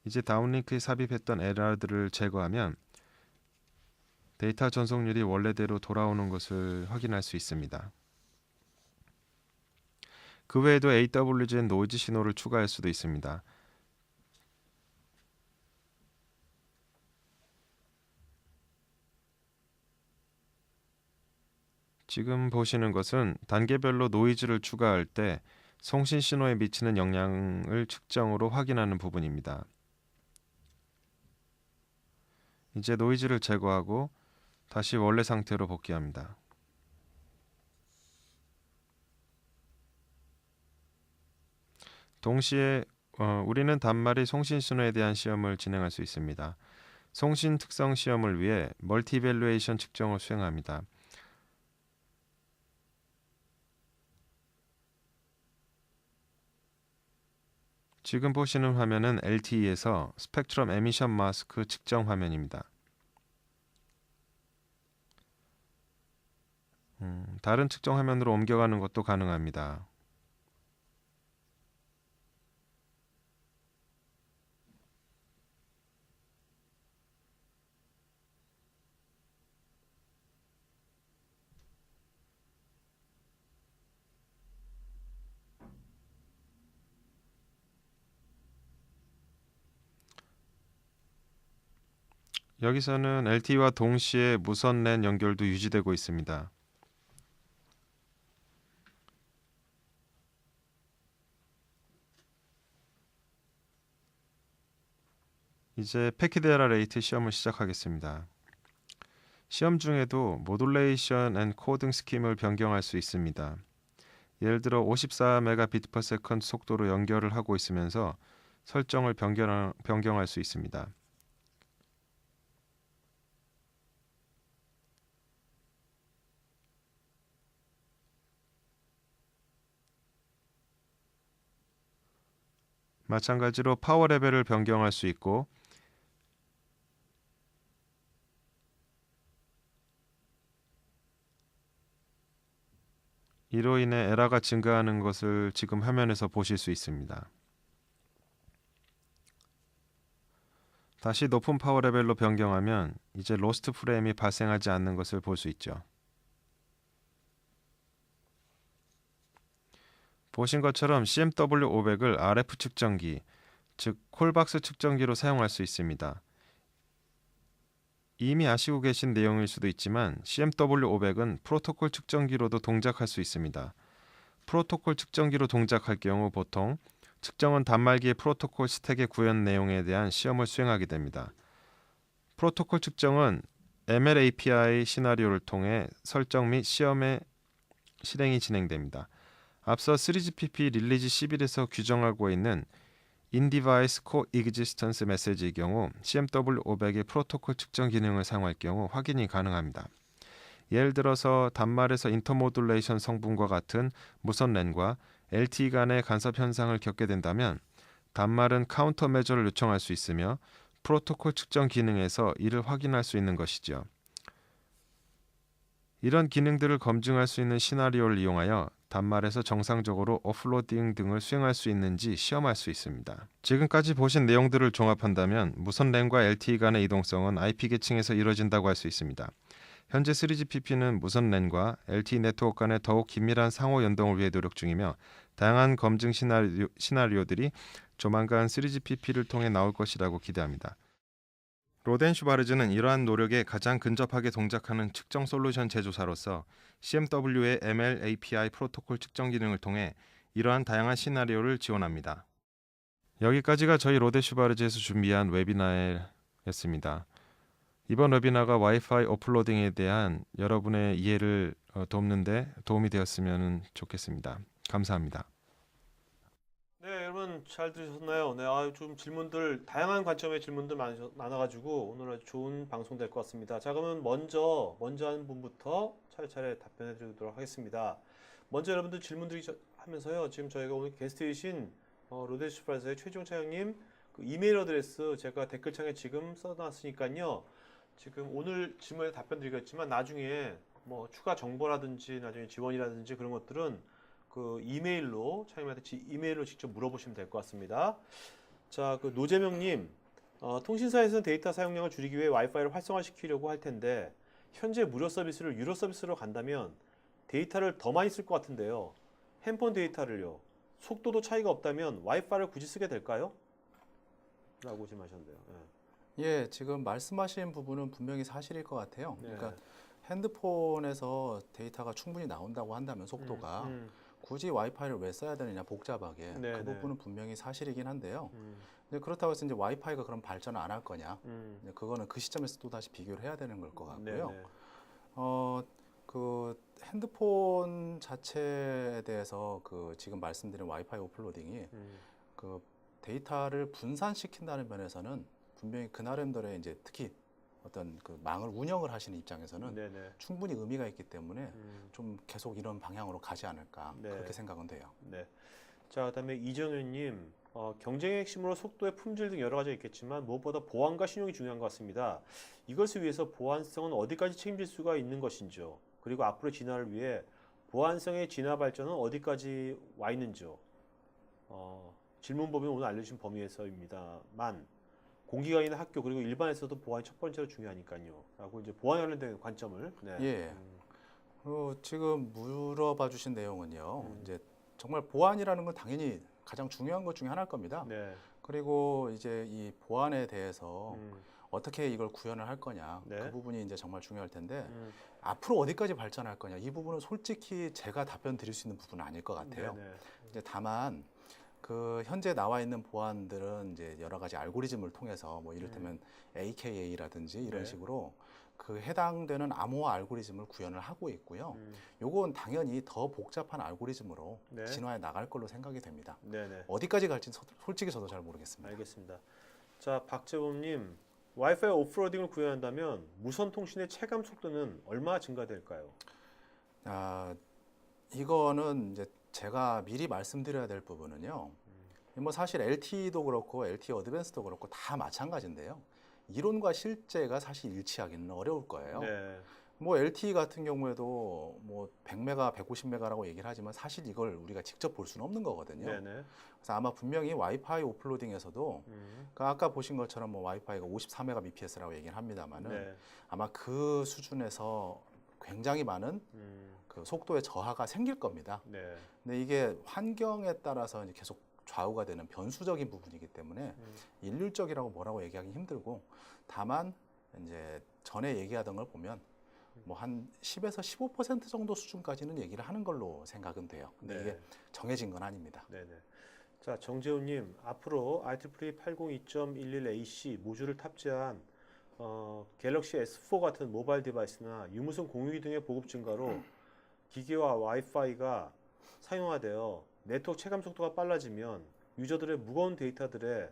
이제 다운링크에 삽입했던 에러들을 제거하면 데이터 전송률이 원래대로 돌아오는 것을 확인할 수 있습니다. 그 외에도 AWGN 노이즈 신호를 추가할 수도 있습니다. 지금 보시는 것은 단계별로 노이즈를 추가할 때 송신 신호에 미치는 영향을 측정으로 확인하는 부분입니다. 이제 노이즈를 제거하고 다시 원래 상태로 복귀합니다. 동시에 우리는 단말이 송신 신호에 대한 시험을 진행할 수 있습니다. 송신 특성 시험을 위해 멀티 이밸루에이션 측정을 수행합니다. 지금 보시는 화면은 LTE에서 스펙트럼 에미션 마스크 측정 화면입니다. 다른 측정 화면으로 옮겨가는 것도 가능합니다. 여기서는 LTE와 동시에 무선 랜 연결도 유지되고 있습니다. 이제 패킷 에러 레이트 시험을 시작하겠습니다. 시험 중에도 모듈레이션 앤 코딩 스킴을 변경할 수 있습니다. 예를 들어 54Mbps 속도로 연결을 하고 있으면서 설정을 변경할 수 있습니다. 마찬가지로 파워 레벨을 변경할 수 있고 이로 인해 에러가 증가하는 것을 지금 화면에서 보실 수 있습니다. 다시 높은 파워 레벨로 변경하면 이제 로스트 프레임이 발생하지 않는 것을 볼 수 있죠. 보신 것처럼 CMW500을 RF 측정기, 즉 콜박스 측정기로 사용할 수 있습니다. 이미 아시고 계신 내용일 수도 있지만 CMW500은 프로토콜 측정기로도 동작할 수 있습니다. 프로토콜 측정기로 동작할 경우 보통 측정은 단말기의 프로토콜 스택의 구현 내용에 대한 시험을 수행하게 됩니다. 프로토콜 측정은 MLAPI 시나리오를 통해 설정 및 시험의 실행이 진행됩니다. 앞서 3GPP 릴리즈 11에서 규정하고 있는 In-Device Coexistence 메시지의 경우 CMW500의 프로토콜 측정 기능을 사용할 경우 확인이 가능합니다. 예를 들어서 단말에서 인터모듈레이션 성분과 같은 무선 랜과 LTE 간의 간섭 현상을 겪게 된다면 단말은 카운터 매저를 요청할 수 있으며 프로토콜 측정 기능에서 이를 확인할 수 있는 것이죠. 이런 기능들을 검증할 수 있는 시나리오를 이용하여 단말에서 정상적으로 오프로딩 등을 수행할 수 있는지 시험할 수 있습니다. 지금까지 보신 내용들을 종합한다면 무선 랜과 LTE 간의 이동성은 IP 계층에서 이루어진다고 할 수 있습니다. 현재 3GPP는 무선 랜과 LTE 네트워크 간의 더욱 긴밀한 상호 연동을 위해 노력 중이며 다양한 검증 시나리오들이 조만간 3GPP를 통해 나올 것이라고 기대합니다. 로덴 슈바르즈는 이러한 노력에 가장 근접하게 동작하는 측정 솔루션 제조사로서 CMW의 ML API 프로토콜 측정 기능을 통해 이러한 다양한 시나리오를 지원합니다. 여기까지가 저희 로덴 슈바르즈에서 준비한 웨비나였습니다. 이번 웨비나가 와이파이 오플로딩에 대한 여러분의 이해를 돕는데 도움이 되었으면 좋겠습니다. 감사합니다. 네, 여러분 잘 들으셨나요? 네, 좀 질문들 다양한 관점의 질문들 많아가지고 오늘 아주 좋은 방송 될 것 같습니다. 자, 그러면 먼저 하는 분부터 차례차례 답변해 드리도록 하겠습니다. 먼저 여러분들 질문드리 하면서요. 지금 저희가 오늘 게스트이신 로데슈프라스의 최종 차장님 그 이메일 어드레스 제가 댓글창에 지금 써놨으니까요. 지금 오늘 질문에 답변 드리겠지만 나중에 뭐 추가 정보라든지 나중에 지원이라든지 그런 것들은 그 이메일로 차장님한테 이메일로 직접 물어보시면 될 것 같습니다. 자, 그 노재명님, 통신사에서는 데이터 사용량을 줄이기 위해 와이파이를 활성화시키려고 할 텐데 현재 무료 서비스를 유료 서비스로 간다면 데이터를 더 많이 쓸 것 같은데요. 핸폰 데이터를요. 속도도 차이가 없다면 와이파이를 굳이 쓰게 될까요? 라고 질문하셨는데요. 예, 지금 말씀하신 부분은 분명히 사실일 것 같아요. 네. 그러니까 핸드폰에서 데이터가 충분히 나온다고 한다면 속도가 굳이 와이파이를 왜 써야 되느냐 복잡하게 네, 그 네. 부분은 분명히 사실이긴 한데요. 근데 그렇다고 해서 이제 와이파이가 그럼 발전을 안 할 거냐? 이제 그거는 그 시점에서 또 다시 비교를 해야 되는 걸 것 같고요. 네, 네. 그 핸드폰 자체에 대해서 그 지금 말씀드린 와이파이 오플로딩이 그 데이터를 분산시킨다는 면에서는 분명히 그 나름대로의 이제 특히 어떤 그 망을 운영을 하시는 입장에서는 네, 네. 충분히 의미가 있기 때문에 좀 계속 이런 방향으로 가지 않을까 네. 그렇게 생각은 돼요. 네. 자, 그다음에 이정현님, 경쟁의 핵심으로 속도의 품질 등 여러 가지가 있겠지만 무엇보다 보안과 신용이 중요한 것 같습니다. 이것을 위해서 보안성은 어디까지 책임질 수가 있는 것인지요? 그리고 앞으로의 진화를 위해 보안성의 진화 발전은 어디까지 와 있는지요? 질문 범위는 오늘 알려주신 범위에서입니다만 공기관이나 학교 그리고 일반에서도 보안이 첫 번째로 중요하니까요. 라고 이제 보안에 관련된 관점을 예. 지금 물어봐 주신 내용은요. 이제 정말 보안이라는 건 당연히 가장 중요한 것 중에 하나일 겁니다. 네. 그리고 이제 이 보안에 대해서 어떻게 이걸 구현을 할 거냐 네. 그 부분이 이제 정말 중요할 텐데 앞으로 어디까지 발전할 거냐 이 부분은 솔직히 제가 답변 드릴 수 있는 부분은 아닐 것 같아요. 네, 네. 이제 다만 그 현재 나와 있는 보안들은 이제 여러 가지 알고리즘을 통해서 뭐 이를테면 AKA라든지 이런 네. 식으로 그 해당되는 암호화 알고리즘을 구현을 하고 있고요. 요건 당연히 더 복잡한 알고리즘으로 네. 진화해 나갈 걸로 생각이 됩니다. 네네. 어디까지 갈지 솔직히 저도 잘 모르겠습니다. 알겠습니다. 자, 박재범님, 와이파이 오프로딩을 구현한다면 무선 통신의 체감 속도는 얼마나 증가될까요? 이거는 이제 제가 미리 말씀드려야 될 부분은요. 뭐 사실 LTE도 그렇고 LTE 어드밴스도 그렇고 다 마찬가지인데요. 이론과 실제가 사실 일치하기는 어려울 거예요. 네. 뭐 LTE 같은 경우에도 뭐 100메가, 150메가라고 얘기를 하지만 사실 이걸 우리가 직접 볼 수는 없는 거거든요. 네네. 그래서 아마 분명히 와이파이 오플로딩에서도 그 아까 보신 것처럼 뭐 와이파이가 54메가bps라고 얘기를 합니다만은 네. 아마 그 수준에서 굉장히 많은 그 속도의 저하가 생길 겁니다. 네. 근데 이게 환경에 따라서 이제 계속 좌우가 되는 변수적인 부분이기 때문에 일률적이라고 뭐라고 얘기하기 힘들고 다만 이제 전에 얘기하던 걸 보면 뭐 한 10에서 15% 정도 수준까지는 얘기를 하는 걸로 생각은 돼요. 근데 네. 이게 정해진 건 아닙니다. 네네. 자, 정재훈님, 앞으로 IEEE 802.11ac 모듈을 탑재한 갤럭시 S4 같은 모바일 디바이스나 유무선 공유기 등의 보급 증가로 기기와 와이파이가 상용화되어 네트워크 체감 속도가 빨라지면 유저들의 무거운 데이터들의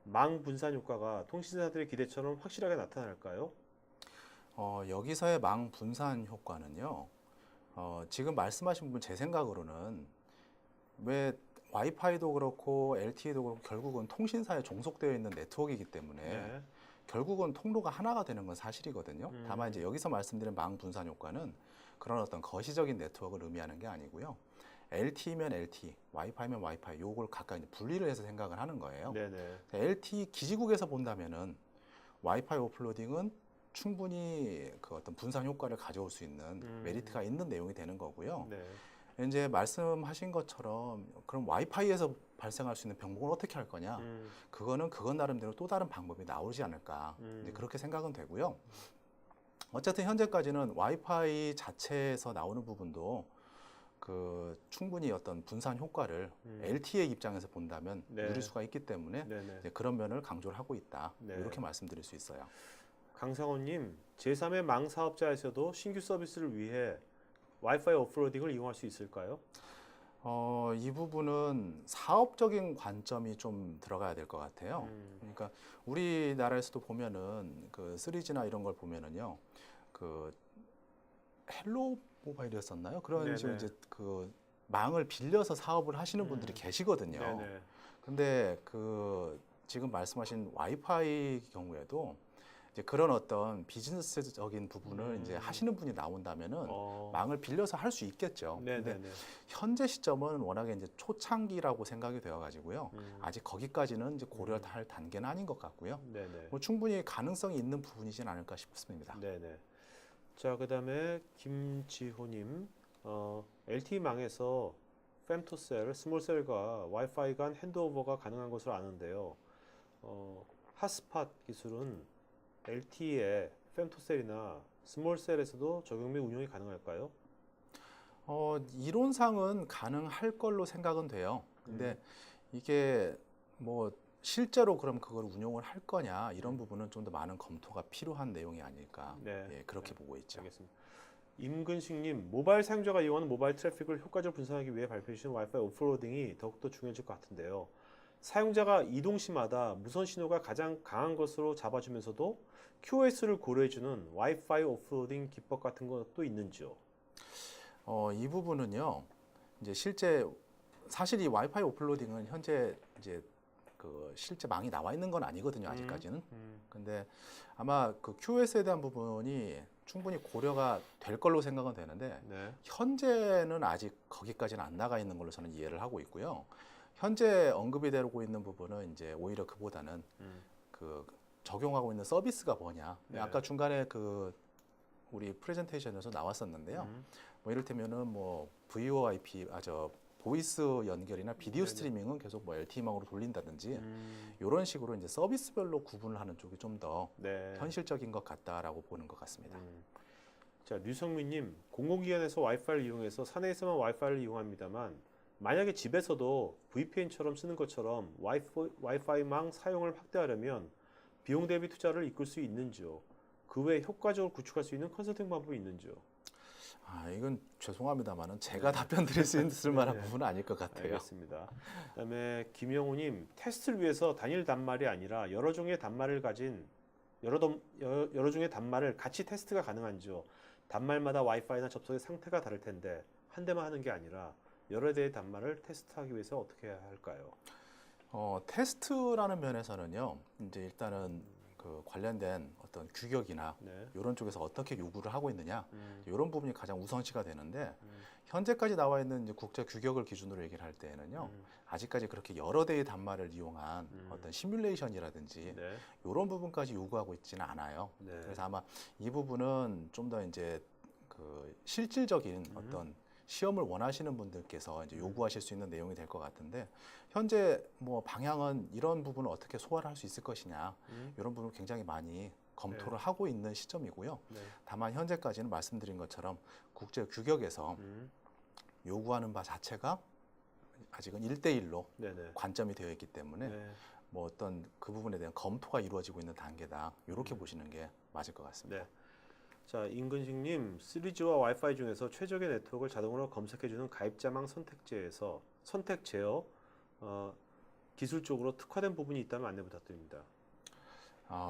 망 분산 효과가 통신사들의 기대처럼 확실하게 나타날까요? 여기서의 망 분산 효과는요. 지금 말씀하신 부분 제 생각으로는 왜 와이파이도 그렇고 LTE도 그렇고 결국은 통신사에 종속되어 있는 네트워크이기 때문에 네. 결국은 통로가 하나가 되는 건 사실이거든요. 다만 이제 여기서 말씀드린 망 분산 효과는 그런 어떤 거시적인 네트워크를 의미하는 게 아니고요. LTE면 LTE, 와이파이면 와이파이 요걸 각각 이제 분리를 해서 생각을 하는 거예요. 네네. LTE 기지국에서 본다면은 와이파이 오플로딩은 충분히 그 어떤 분산 효과를 가져올 수 있는 메리트가 있는 내용이 되는 거고요. 네. 이제 말씀하신 것처럼 그럼 와이파이에서 발생할 수 있는 병목을 어떻게 할 거냐? 그건 나름대로 또 다른 방법이 나오지 않을까? 이제 그렇게 생각은 되고요. 어쨌든 현재까지는 와이파이 자체에서 나오는 부분도 그 충분히 어떤 분산 효과를 LTE의 입장에서 본다면 네. 누릴 수가 있기 때문에 네네. 이제 그런 면을 강조를 하고 있다. 네. 이렇게 말씀드릴 수 있어요. 강상원님, 제3의 망 사업자에서도 신규 서비스를 위해 와이파이 오프로딩을 이용할 수 있을까요? 이 부분은 사업적인 관점이 좀 들어가야 될 것 같아요. 그러니까 우리나라에서도 보면은 그 3G나 이런 걸 보면은요, 그 헬로 모바일이었었나요? 그런 네네. 식으로 이제 그 망을 빌려서 사업을 하시는 분들이 계시거든요. 네네. 근데 그 지금 말씀하신 와이파이 경우에도 이제 그런 어떤 비즈니스적인 부분을 이제 하시는 분이 나온다면은 망을 빌려서 할 수 있겠죠. 근데 네네네. 현재 시점은 워낙에 이제 초창기라고 생각이 되어 가지고요. 아직 거기까지는 이제 고려할 단계는 아닌 것 같고요. 네네. 뭐 충분히 가능성이 있는 부분이진 않을까 싶습니다. 네네. 자, 그다음에 김지호님, LTE망에서 femto셀, 스몰셀과 와이파이 간 핸드오버가 가능한 것으로 아는데요. 핫스팟 기술은 LTE에 femto셀이나 스몰셀에서도 적용 및 운용이 가능할까요? 이론상은 가능할 걸로 생각은 돼요. 근데 이게 뭐 실제로 그럼 그걸 운용을 할 거냐 이런 부분은 좀 더 많은 검토가 필요한 내용이 아닐까 네. 예, 그렇게 보고 있죠. 알겠습니다. 임근식님, 모바일 사용자가 이용하는 모바일 트래픽을 효과적으로 분산하기 위해 발표해 주신 와이파이 오프로딩이 더욱더 중요해질 것 같은데요. 사용자가 이동 시마다 무선 신호가 가장 강한 것으로 잡아주면서도 QoS를 고려해주는 와이파이 오프로딩 기법 같은 것도 있는지요? 이 부분은요. 이제 실제 사실 이 와이파이 오플로딩은 현재 이제 그 실제 망이 나와 있는 건 아니거든요. 아직까지는. 근데 아마 그 QoS에 대한 부분이 충분히 고려가 될 걸로 생각은 되는데 네. 현재는 아직 거기까지는 안 나가 있는 걸로 저는 이해를 하고 있고요. 현재 언급이 되고 있는 부분은 이제 오히려 그보다는 그 적용하고 있는 서비스가 뭐냐. 네. 아까 중간에 그 우리 프레젠테이션에서 나왔었는데요. 뭐 이를테면은 뭐 VoIP, 보이스 연결이나 비디오 네네. 스트리밍은 계속 뭐 LTE망으로 돌린다든지 이런 식으로 이제 서비스별로 구분을 하는 쪽이 좀 더 네. 현실적인 것 같다라고 보는 것 같습니다. 자, 류성민님, 공공기관에서 와이파이를 이용해서 사내에서만 와이파이를 이용합니다만 만약에 집에서도 VPN처럼 쓰는 것처럼 와이파이망 사용을 확대하려면 비용 대비 투자를 이끌 수 있는지요? 그 외에 효과적으로 구축할 수 있는 컨설팅 방법이 있는지요? 이건 죄송합니다만은 제가 답변 드릴 수 있을 만한 네. 부분은 아닐 것 같아요. 알겠습니다. 그다음에 김영우님, 테스트를 위해서 단일 단말이 아니라 여러 종의 단말을 가진 여러 종의 단말을 같이 테스트가 가능한지요? 단말마다 와이파이나 접속의 상태가 다를 텐데 한 대만 하는 게 아니라 여러 대의 단말을 테스트하기 위해서 어떻게 해야 할까요? 테스트라는 면에서는요. 이제 일단은 그 그 관련된 어떤 규격이나 네. 이런 쪽에서 어떻게 요구를 하고 있느냐 음. 이런 부분이 가장 우선시가 되는데 현재까지 나와 있는 이제 국제 규격을 기준으로 얘기를 할 때에는요 아직까지 그렇게 여러 대의 단말을 이용한 어떤 시뮬레이션이라든지 네. 이런 부분까지 요구하고 있지는 않아요. 네. 그래서 아마 이 부분은 좀 더 이제 그 실질적인 어떤 시험을 원하시는 분들께서 이제 요구하실 수 있는 내용이 될 것 같은데 현재 뭐 방향은 이런 부분을 어떻게 소화를 할 수 있을 것이냐 이런 부분을 굉장히 많이 검토를 하고 있는 시점이고요. 네. 다만 현재까지는 말씀드린 것처럼 국제 규격에서 요구하는 바 자체가 아직은 1대1로 네네. 관점이 되어 있기 때문에 네. 뭐 어떤 그 부분에 대한 검토가 이루어지고 있는 단계다 이렇게 보시는 게 맞을 것 같습니다. 네. 자, 임근식님, 3G와 와이파이 중에서 최적의 네트워크를 자동으로 검색해주는 가입자망 선택제에서 선택 제어 기술적으로 특화된 부분이 있다면 안내 부탁드립니다.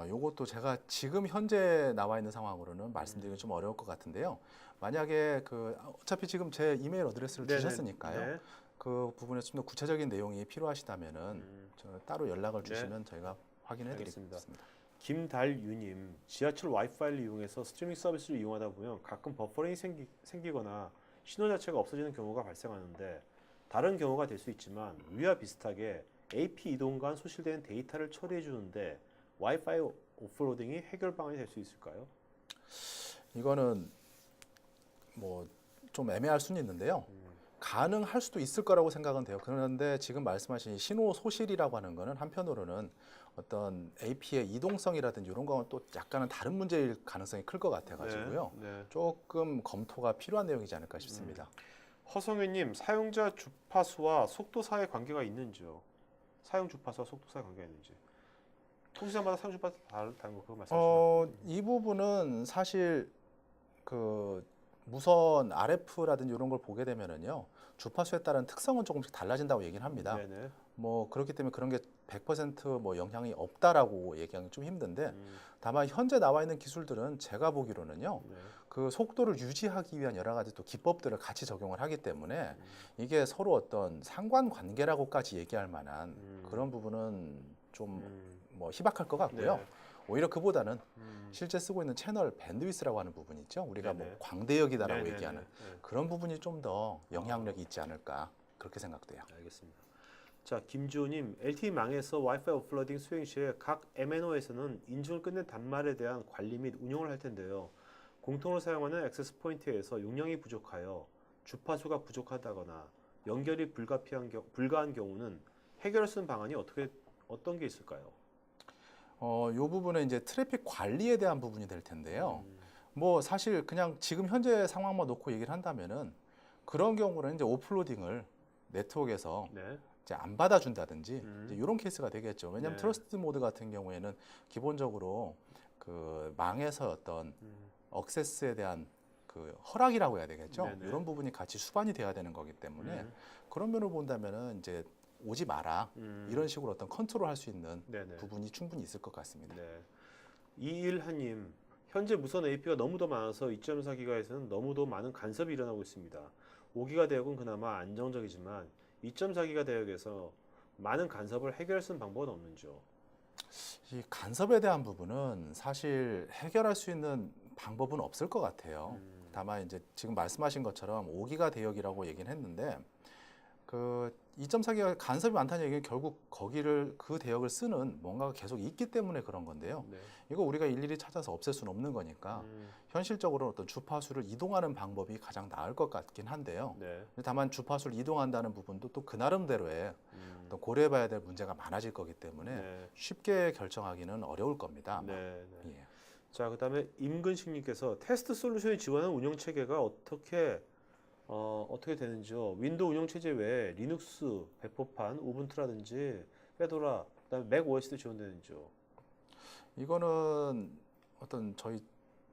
요것도 제가 지금 현재 나와 있는 상황으로는 말씀드리기 좀 어려울 것 같은데요. 만약에 그 어차피 지금 제 이메일 어드레스를 네네. 주셨으니까요. 네. 그 부분에 좀 더 구체적인 내용이 필요하시다면은 저 따로 연락을 네. 주시면 저희가 확인해 알겠습니다. 드리겠습니다. 김달유님, 지하철 와이파이를 이용해서 스트리밍 서비스를 이용하다 보면 가끔 버퍼링이 생기거나 신호 자체가 없어지는 경우가 발생하는데 다른 경우가 될 수 있지만 위와 비슷하게 AP 이동 간 소실되는 데이터를 처리해 주는데 와이파이 오프로딩이 해결 방안이 될 수 있을까요? 이거는 뭐 좀 애매할 수는 있는데요. 가능할 수도 있을 거라고 생각은 돼요. 그런데 지금 말씀하신 신호 소실이라고 하는 거는 한편으로는 어떤 AP의 이동성이라든지 이런 거는 또 약간은 다른 문제일 가능성이 클 것 같아가지고요. 네. 조금 검토가 필요한 내용이지 않을까 싶습니다. 허성현님, 사용자 주파수와 속도 사이의 관계가 있는지요? 사용 주파수와 속도 사이의 관계가 있는지. 통신사마다 사용 주파수 다른 거 그거 말씀하시죠? 이 부분은 사실 그 무선 RF라든지 이런 걸 보게 되면은요 주파수에 따른 특성은 조금씩 달라진다고 얘기를 합니다. 네네. 뭐 그렇기 때문에 그런 게 100%뭐 영향이 없다라고 얘기하기 좀 힘든데 다만 현재 나와 있는 기술들은 제가 보기로는요 네. 그 속도를 유지하기 위한 여러 가지 또 기법들을 같이 적용을 하기 때문에 이게 서로 어떤 상관관계라고까지 얘기할 만한 그런 부분은 좀 뭐 희박할 것 같고요. 네. 오히려 그보다는 실제 쓰고 있는 채널 밴드위스라고 하는 부분 있죠. 우리가 네네. 뭐 광대역이다라고 네네네. 얘기하는 네. 그런 부분이 좀 더 영향력이 있지 않을까 그렇게 생각돼요. 알겠습니다. 자, 김주호님, LTE망에서 와이파이 오프로딩 수행 시에 각 MNO에서는 인증을 끝낸 단말에 대한 관리 및 운영을 할 텐데요. 공통으로 사용하는 액세스 포인트에서 용량이 부족하여 주파수가 부족하다거나 연결이 불가한 경우는 해결할 수 있는 방안이 어떤 게 있을까요? 요 부분은 이제 트래픽 관리에 대한 부분이 될 텐데요. 뭐 사실 그냥 지금 현재 상황만 놓고 얘기를 한다면은 그런 경우는 이제 오프로딩을 네트워크에서 네. 이제 안 받아준다든지 이제 이런 케이스가 되겠죠. 왜냐하면 네. 트러스트 모드 같은 경우에는 기본적으로 그 망에서 어떤 억세스에 대한 그 허락이라고 해야 되겠죠. 네네. 이런 부분이 같이 수반이 돼야 되는 거기 때문에 그런 면을 본다면은 이제 오지 마라 이런 식으로 어떤 컨트롤 할 수 있는 네네. 부분이 충분히 있을 것 같습니다. 네. 이일하님, 현재 무선 AP가 너무도 많아서 2.4기가에서는 너무도 많은 간섭이 일어나고 있습니다. 5기가 대역은 그나마 안정적이지만 2.4기가 대역에서 많은 간섭을 해결할 수 있는 방법은 없는지요? 이 간섭에 대한 부분은 사실 해결할 수 있는 방법은 없을 것 같아요. 다만 이제 지금 말씀하신 것처럼 5기가 대역이라고 얘기는 했는데 그 2.4기가 간섭이 많다는 얘기는 결국 거기를 그 대역을 쓰는 뭔가가 계속 있기 때문에 그런 건데요. 네. 이거 우리가 일일이 찾아서 없앨 수는 없는 거니까 현실적으로 어떤 주파수를 이동하는 방법이 가장 나을 것 같긴 한데요. 네. 다만 주파수를 이동한다는 부분도 또 그 나름대로의 또 고려해봐야 될 문제가 많아질 거기 때문에 네. 쉽게 결정하기는 어려울 겁니다. 아마. 네. 네. 예. 자, 그다음에 임근식님께서 테스트 솔루션이 지원하는 운영 체계가 어떻게 되는지요? 윈도우 운영 체제 외에 리눅스, 배포판, 우분투라든지 페도라, 그다음에 맥 OS도 지원되는지요? 이거는 어떤 저희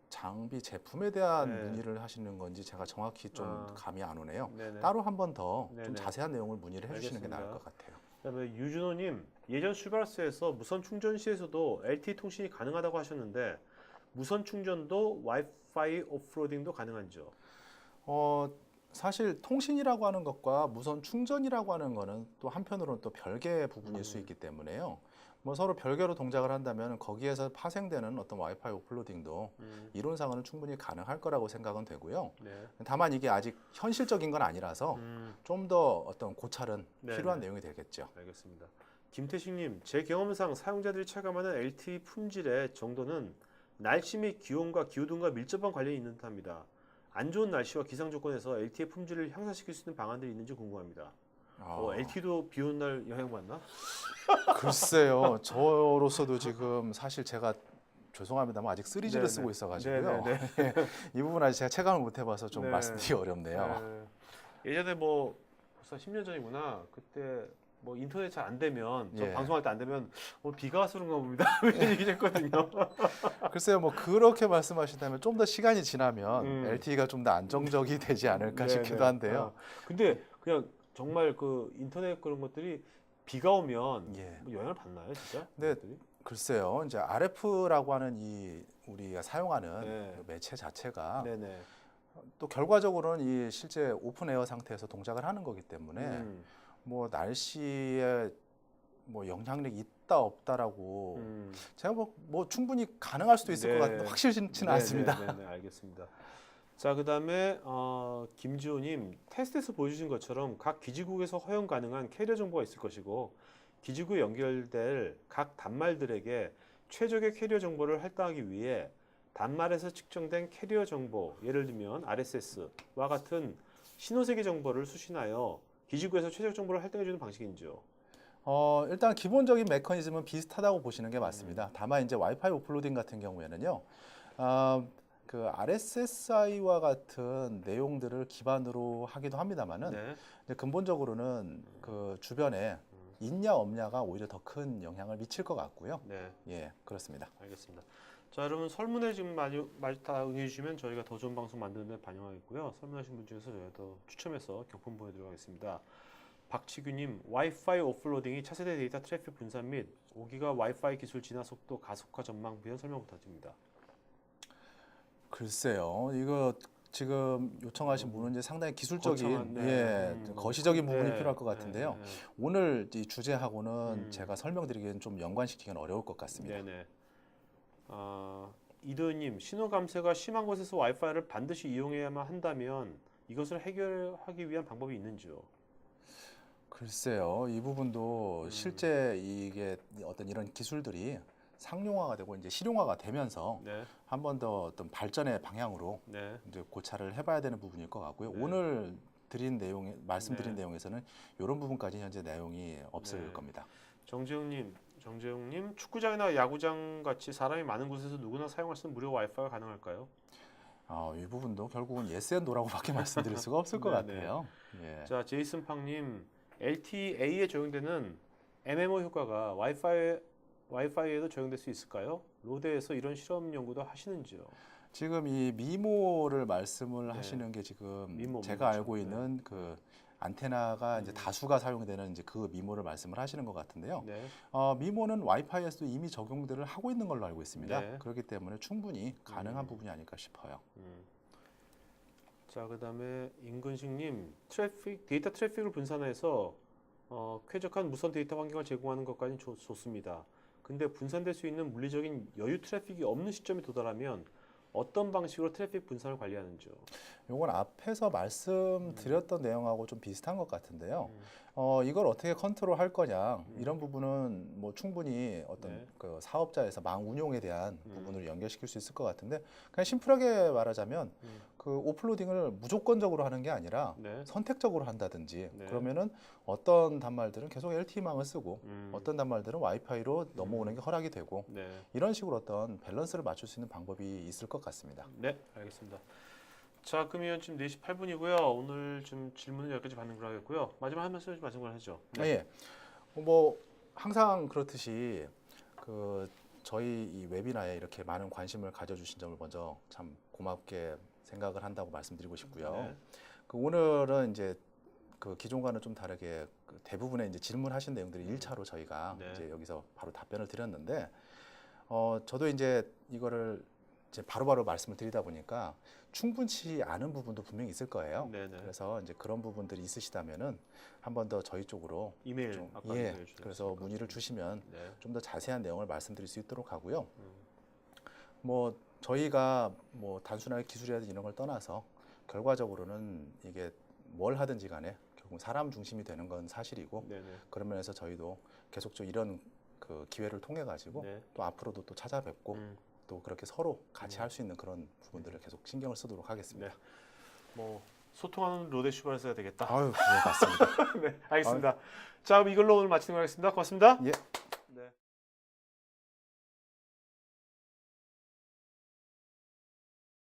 장비 제품에 대한 네. 문의를 하시는 건지 제가 정확히 좀 감이 안 오네요. 네네. 따로 한 번 더 좀 네네. 자세한 내용을 문의를 해주시는 게 나을 알겠습니다. 것 같아요. 그다음에 유준호님, 예전 출발스에서 무선 충전 시에서도 LTE 통신이 가능하다고 하셨는데 무선 충전도 와이파이 오프로딩도 가능한지요? 사실 통신이라고 하는 것과 무선 충전이라고 하는 거는 또 한편으로는 또 별개의 부분일 수 있기 때문에요. 뭐 서로 별개로 동작을 한다면 거기에서 파생되는 어떤 와이파이 오플로딩도 이론상으로는 충분히 가능할 거라고 생각은 되고요. 네. 다만 이게 아직 현실적인 건 아니라서 좀 더 어떤 고찰은 네, 필요한 네. 내용이 되겠죠. 알겠습니다. 김태식님, 제 경험상 사용자들이 체감하는 LTE 품질의 정도는 날씨 및 기온과 기후등과 밀접한 관련이 있는 듯합니다. 안 좋은 날씨와 기상 조건에서 LTE 품질을 향상시킬 수 있는 방안들이 있는지 궁금합니다. LTE도 비 오는 날 영향받나? 글쎄요, 저로서도 지금 사실 제가 죄송합니다만 아직 3G를 네네. 쓰고 있어가지고요. 네네네. 이 부분 아직 제가 체감을 못 해봐서 좀 네. 말씀드리기 어렵네요. 네. 예전에 뭐 벌써 10년 전이구나. 그때 뭐 인터넷 잘 안 되면 저 예. 방송할 때 안 되면 비가 와서 그런가 봅니다. 이런 얘기 했거든요. 글쎄요, 뭐 그렇게 말씀하신다면 좀 더 시간이 지나면 LTE가 좀 더 안정적이 되지 않을까 싶기도 네네. 한데요. 근데 그냥 정말 그 인터넷 그런 것들이 비가 오면 예. 뭐 영향을 받나요, 진짜? 네. 그것들이? 글쎄요, 이제 RF라고 하는 이 우리가 사용하는 네. 그 매체 자체가 네네. 또 결과적으로는 이 실제 오픈 에어 상태에서 동작을 하는 거기 때문에 뭐 날씨에 뭐 영향력이 있다 없다라고 제가 뭐 충분히 가능할 수도 있을 네. 것 같은데 확실치는 않습니다. 네네, 알겠습니다. 자, 그다음에 김지호님, 테스트에서 보여주신 것처럼 각 기지국에서 허용 가능한 캐리어 정보가 있을 것이고 기지국에 연결될 각 단말들에게 최적의 캐리어 정보를 할당하기 위해 단말에서 측정된 캐리어 정보, 예를 들면 RSS와 같은 신호세계 정보를 수신하여 기지국에서 최적 정보를 할당해주는 방식인지요. 일단 기본적인 메커니즘은 비슷하다고 보시는 게 맞습니다. 다만 이제 와이파이 오플로딩 같은 경우에는요, 그 RSSI와 같은 내용들을 기반으로 하기도 합니다만은 네. 이제 근본적으로는 그 주변에 있냐 없냐가 오히려 더 큰 영향을 미칠 것 같고요. 네. 예, 그렇습니다. 알겠습니다. 자, 여러분 설문에 지금 많이 다 응해주시면 저희가 더 좋은 방송 만드는 데 반영하겠고요. 설문하신 분 중에서 저희가 더 추첨해서 경품 보내드리겠습니다. 박치규님, 와이파이 오플로딩이 차세대 데이터 트래픽 분산 및 5기가 와이파이 기술 진화 속도 가속화 전망 부연 설명 부탁드립니다. 글쎄요, 이거 지금 요청하신 부분은 이제 상당히 기술적인, 거창한, 네. 좀 거시적인 부분이 네, 필요할 것 같은데요. 네, 오늘 이 주제하고는 제가 설명드리기엔 좀 연관시키기는 어려울 것 같습니다. 네네. 이도현님, 신호 감쇄가 심한 곳에서 와이파이를 반드시 이용해야만 한다면 이것을 해결하기 위한 방법이 있는지요? 글쎄요, 이 부분도 실제 이게 어떤 이런 기술들이 상용화가 되고 이제 실용화가 되면서 네, 한 번 더 어떤 발전의 방향으로 네, 이제 고찰을 해봐야 되는 부분일 것 같고요. 네. 오늘 말씀드린 네. 내용에서는 이런 부분까지 현재 내용이 없을 네. 겁니다. 정재용님, 축구장이나 야구장 같이 사람이 많은 곳에서 누구나 사용할 수 있는 무료 와이파이가 가능할까요? 이 부분도 결국은 yes and no라고밖에 말씀드릴 수가 없을 것 네, 네. 같아요. 예. 자, 제이슨 팡님, LTE에 적용되는 MMO 효과가 와이파이에도 적용될 수 있을까요? 로데에서 이런 실험 연구도 하시는지요? 지금 이 미모를 말씀을 네. 하시는 게 지금 미모, 제가 미모죠. 알고 있는 그 안테나가 이제 다수가 사용되는 이제 그 미모를 말씀을 하시는 것 같은데요. 네, 미모는 와이파이에서도 이미 적용들을 하고 있는 걸로 알고 있습니다. 네. 그렇기 때문에 충분히 가능한 부분이 아닐까 싶어요. 자, 그다음에 임근식님, 데이터 트래픽을 분산해서 쾌적한 무선 데이터 환경을 제공하는 것까지는 좋습니다. 근데 분산될 수 있는 물리적인 여유 트래픽이 없는 시점에 도달하면 어떤 방식으로 트래픽 분산을 관리하는지요? 요건 앞에서 말씀드렸던 내용하고 좀 비슷한 것 같은데요. 이걸 어떻게 컨트롤할 거냐 이런 부분은 뭐 충분히 어떤 네. 그 사업자에서 망 운용에 대한 부분을 연결시킬 수 있을 것 같은데 그냥 심플하게 말하자면 그 오플로딩을 무조건적으로 하는 게 아니라 네. 선택적으로 한다든지 네. 그러면은 어떤 단말들은 계속 LTE망을 쓰고 음. 어떤 단말들은 와이파이로 넘어오는 게 허락이 되고 네. 이런 식으로 어떤 밸런스를 맞출 수 있는 방법이 있을 것 같습니다. 네, 알겠습니다. 자, 그러면 지금 4시 8분이고요. 오늘 좀 질문은 여기까지 받는 걸로 하겠고요. 마지막 한 말씀 마지막으로 하죠. 네. 예. 뭐 항상 그렇듯이 그 저희 이 웨비나에 이렇게 많은 관심을 가져주신 점을 먼저 참 고맙게 생각을 한다고 말씀드리고 싶고요. 네. 그 오늘은 이제 그 기존과는 좀 다르게 그 대부분의 이제 질문하신 내용들이 1차로 저희가 네. 이제 여기서 바로 답변을 드렸는데 저도 이제 이거를 이제 바로바로 말씀을 드리다 보니까 충분치 않은 부분도 분명히 있을 거예요. 네네. 그래서 이제 그런 부분들이 있으시다면은 한 번 더 저희 쪽으로 이메일 좀, 아까 예, 이메일 주셨으니까. 그래서 문의를 주시면 네. 좀 더 자세한 내용을 말씀드릴 수 있도록 하고요. 음. 뭐 저희가 뭐 단순하게 기술이라든지 이런 걸 떠나서 결과적으로는 이게 뭘 하든지 간에 결국 사람 중심이 되는 건 사실이고 네네. 그런 면에서 저희도 계속적으로 이런 그 기회를 통해 가지고 네. 또 앞으로도 또 찾아뵙고 음. 또 그렇게 서로 같이 할 수 있는 그런 부분들을 계속 신경을 쓰도록 하겠습니다. 네. 뭐 소통하는 로데 슈바르스가 되겠다. 아유, 네, 맞습니다. 네, 알겠습니다. 자, 그럼 이걸로 오늘 마치는 거 하겠습니다. 고맙습니다. 예. 네.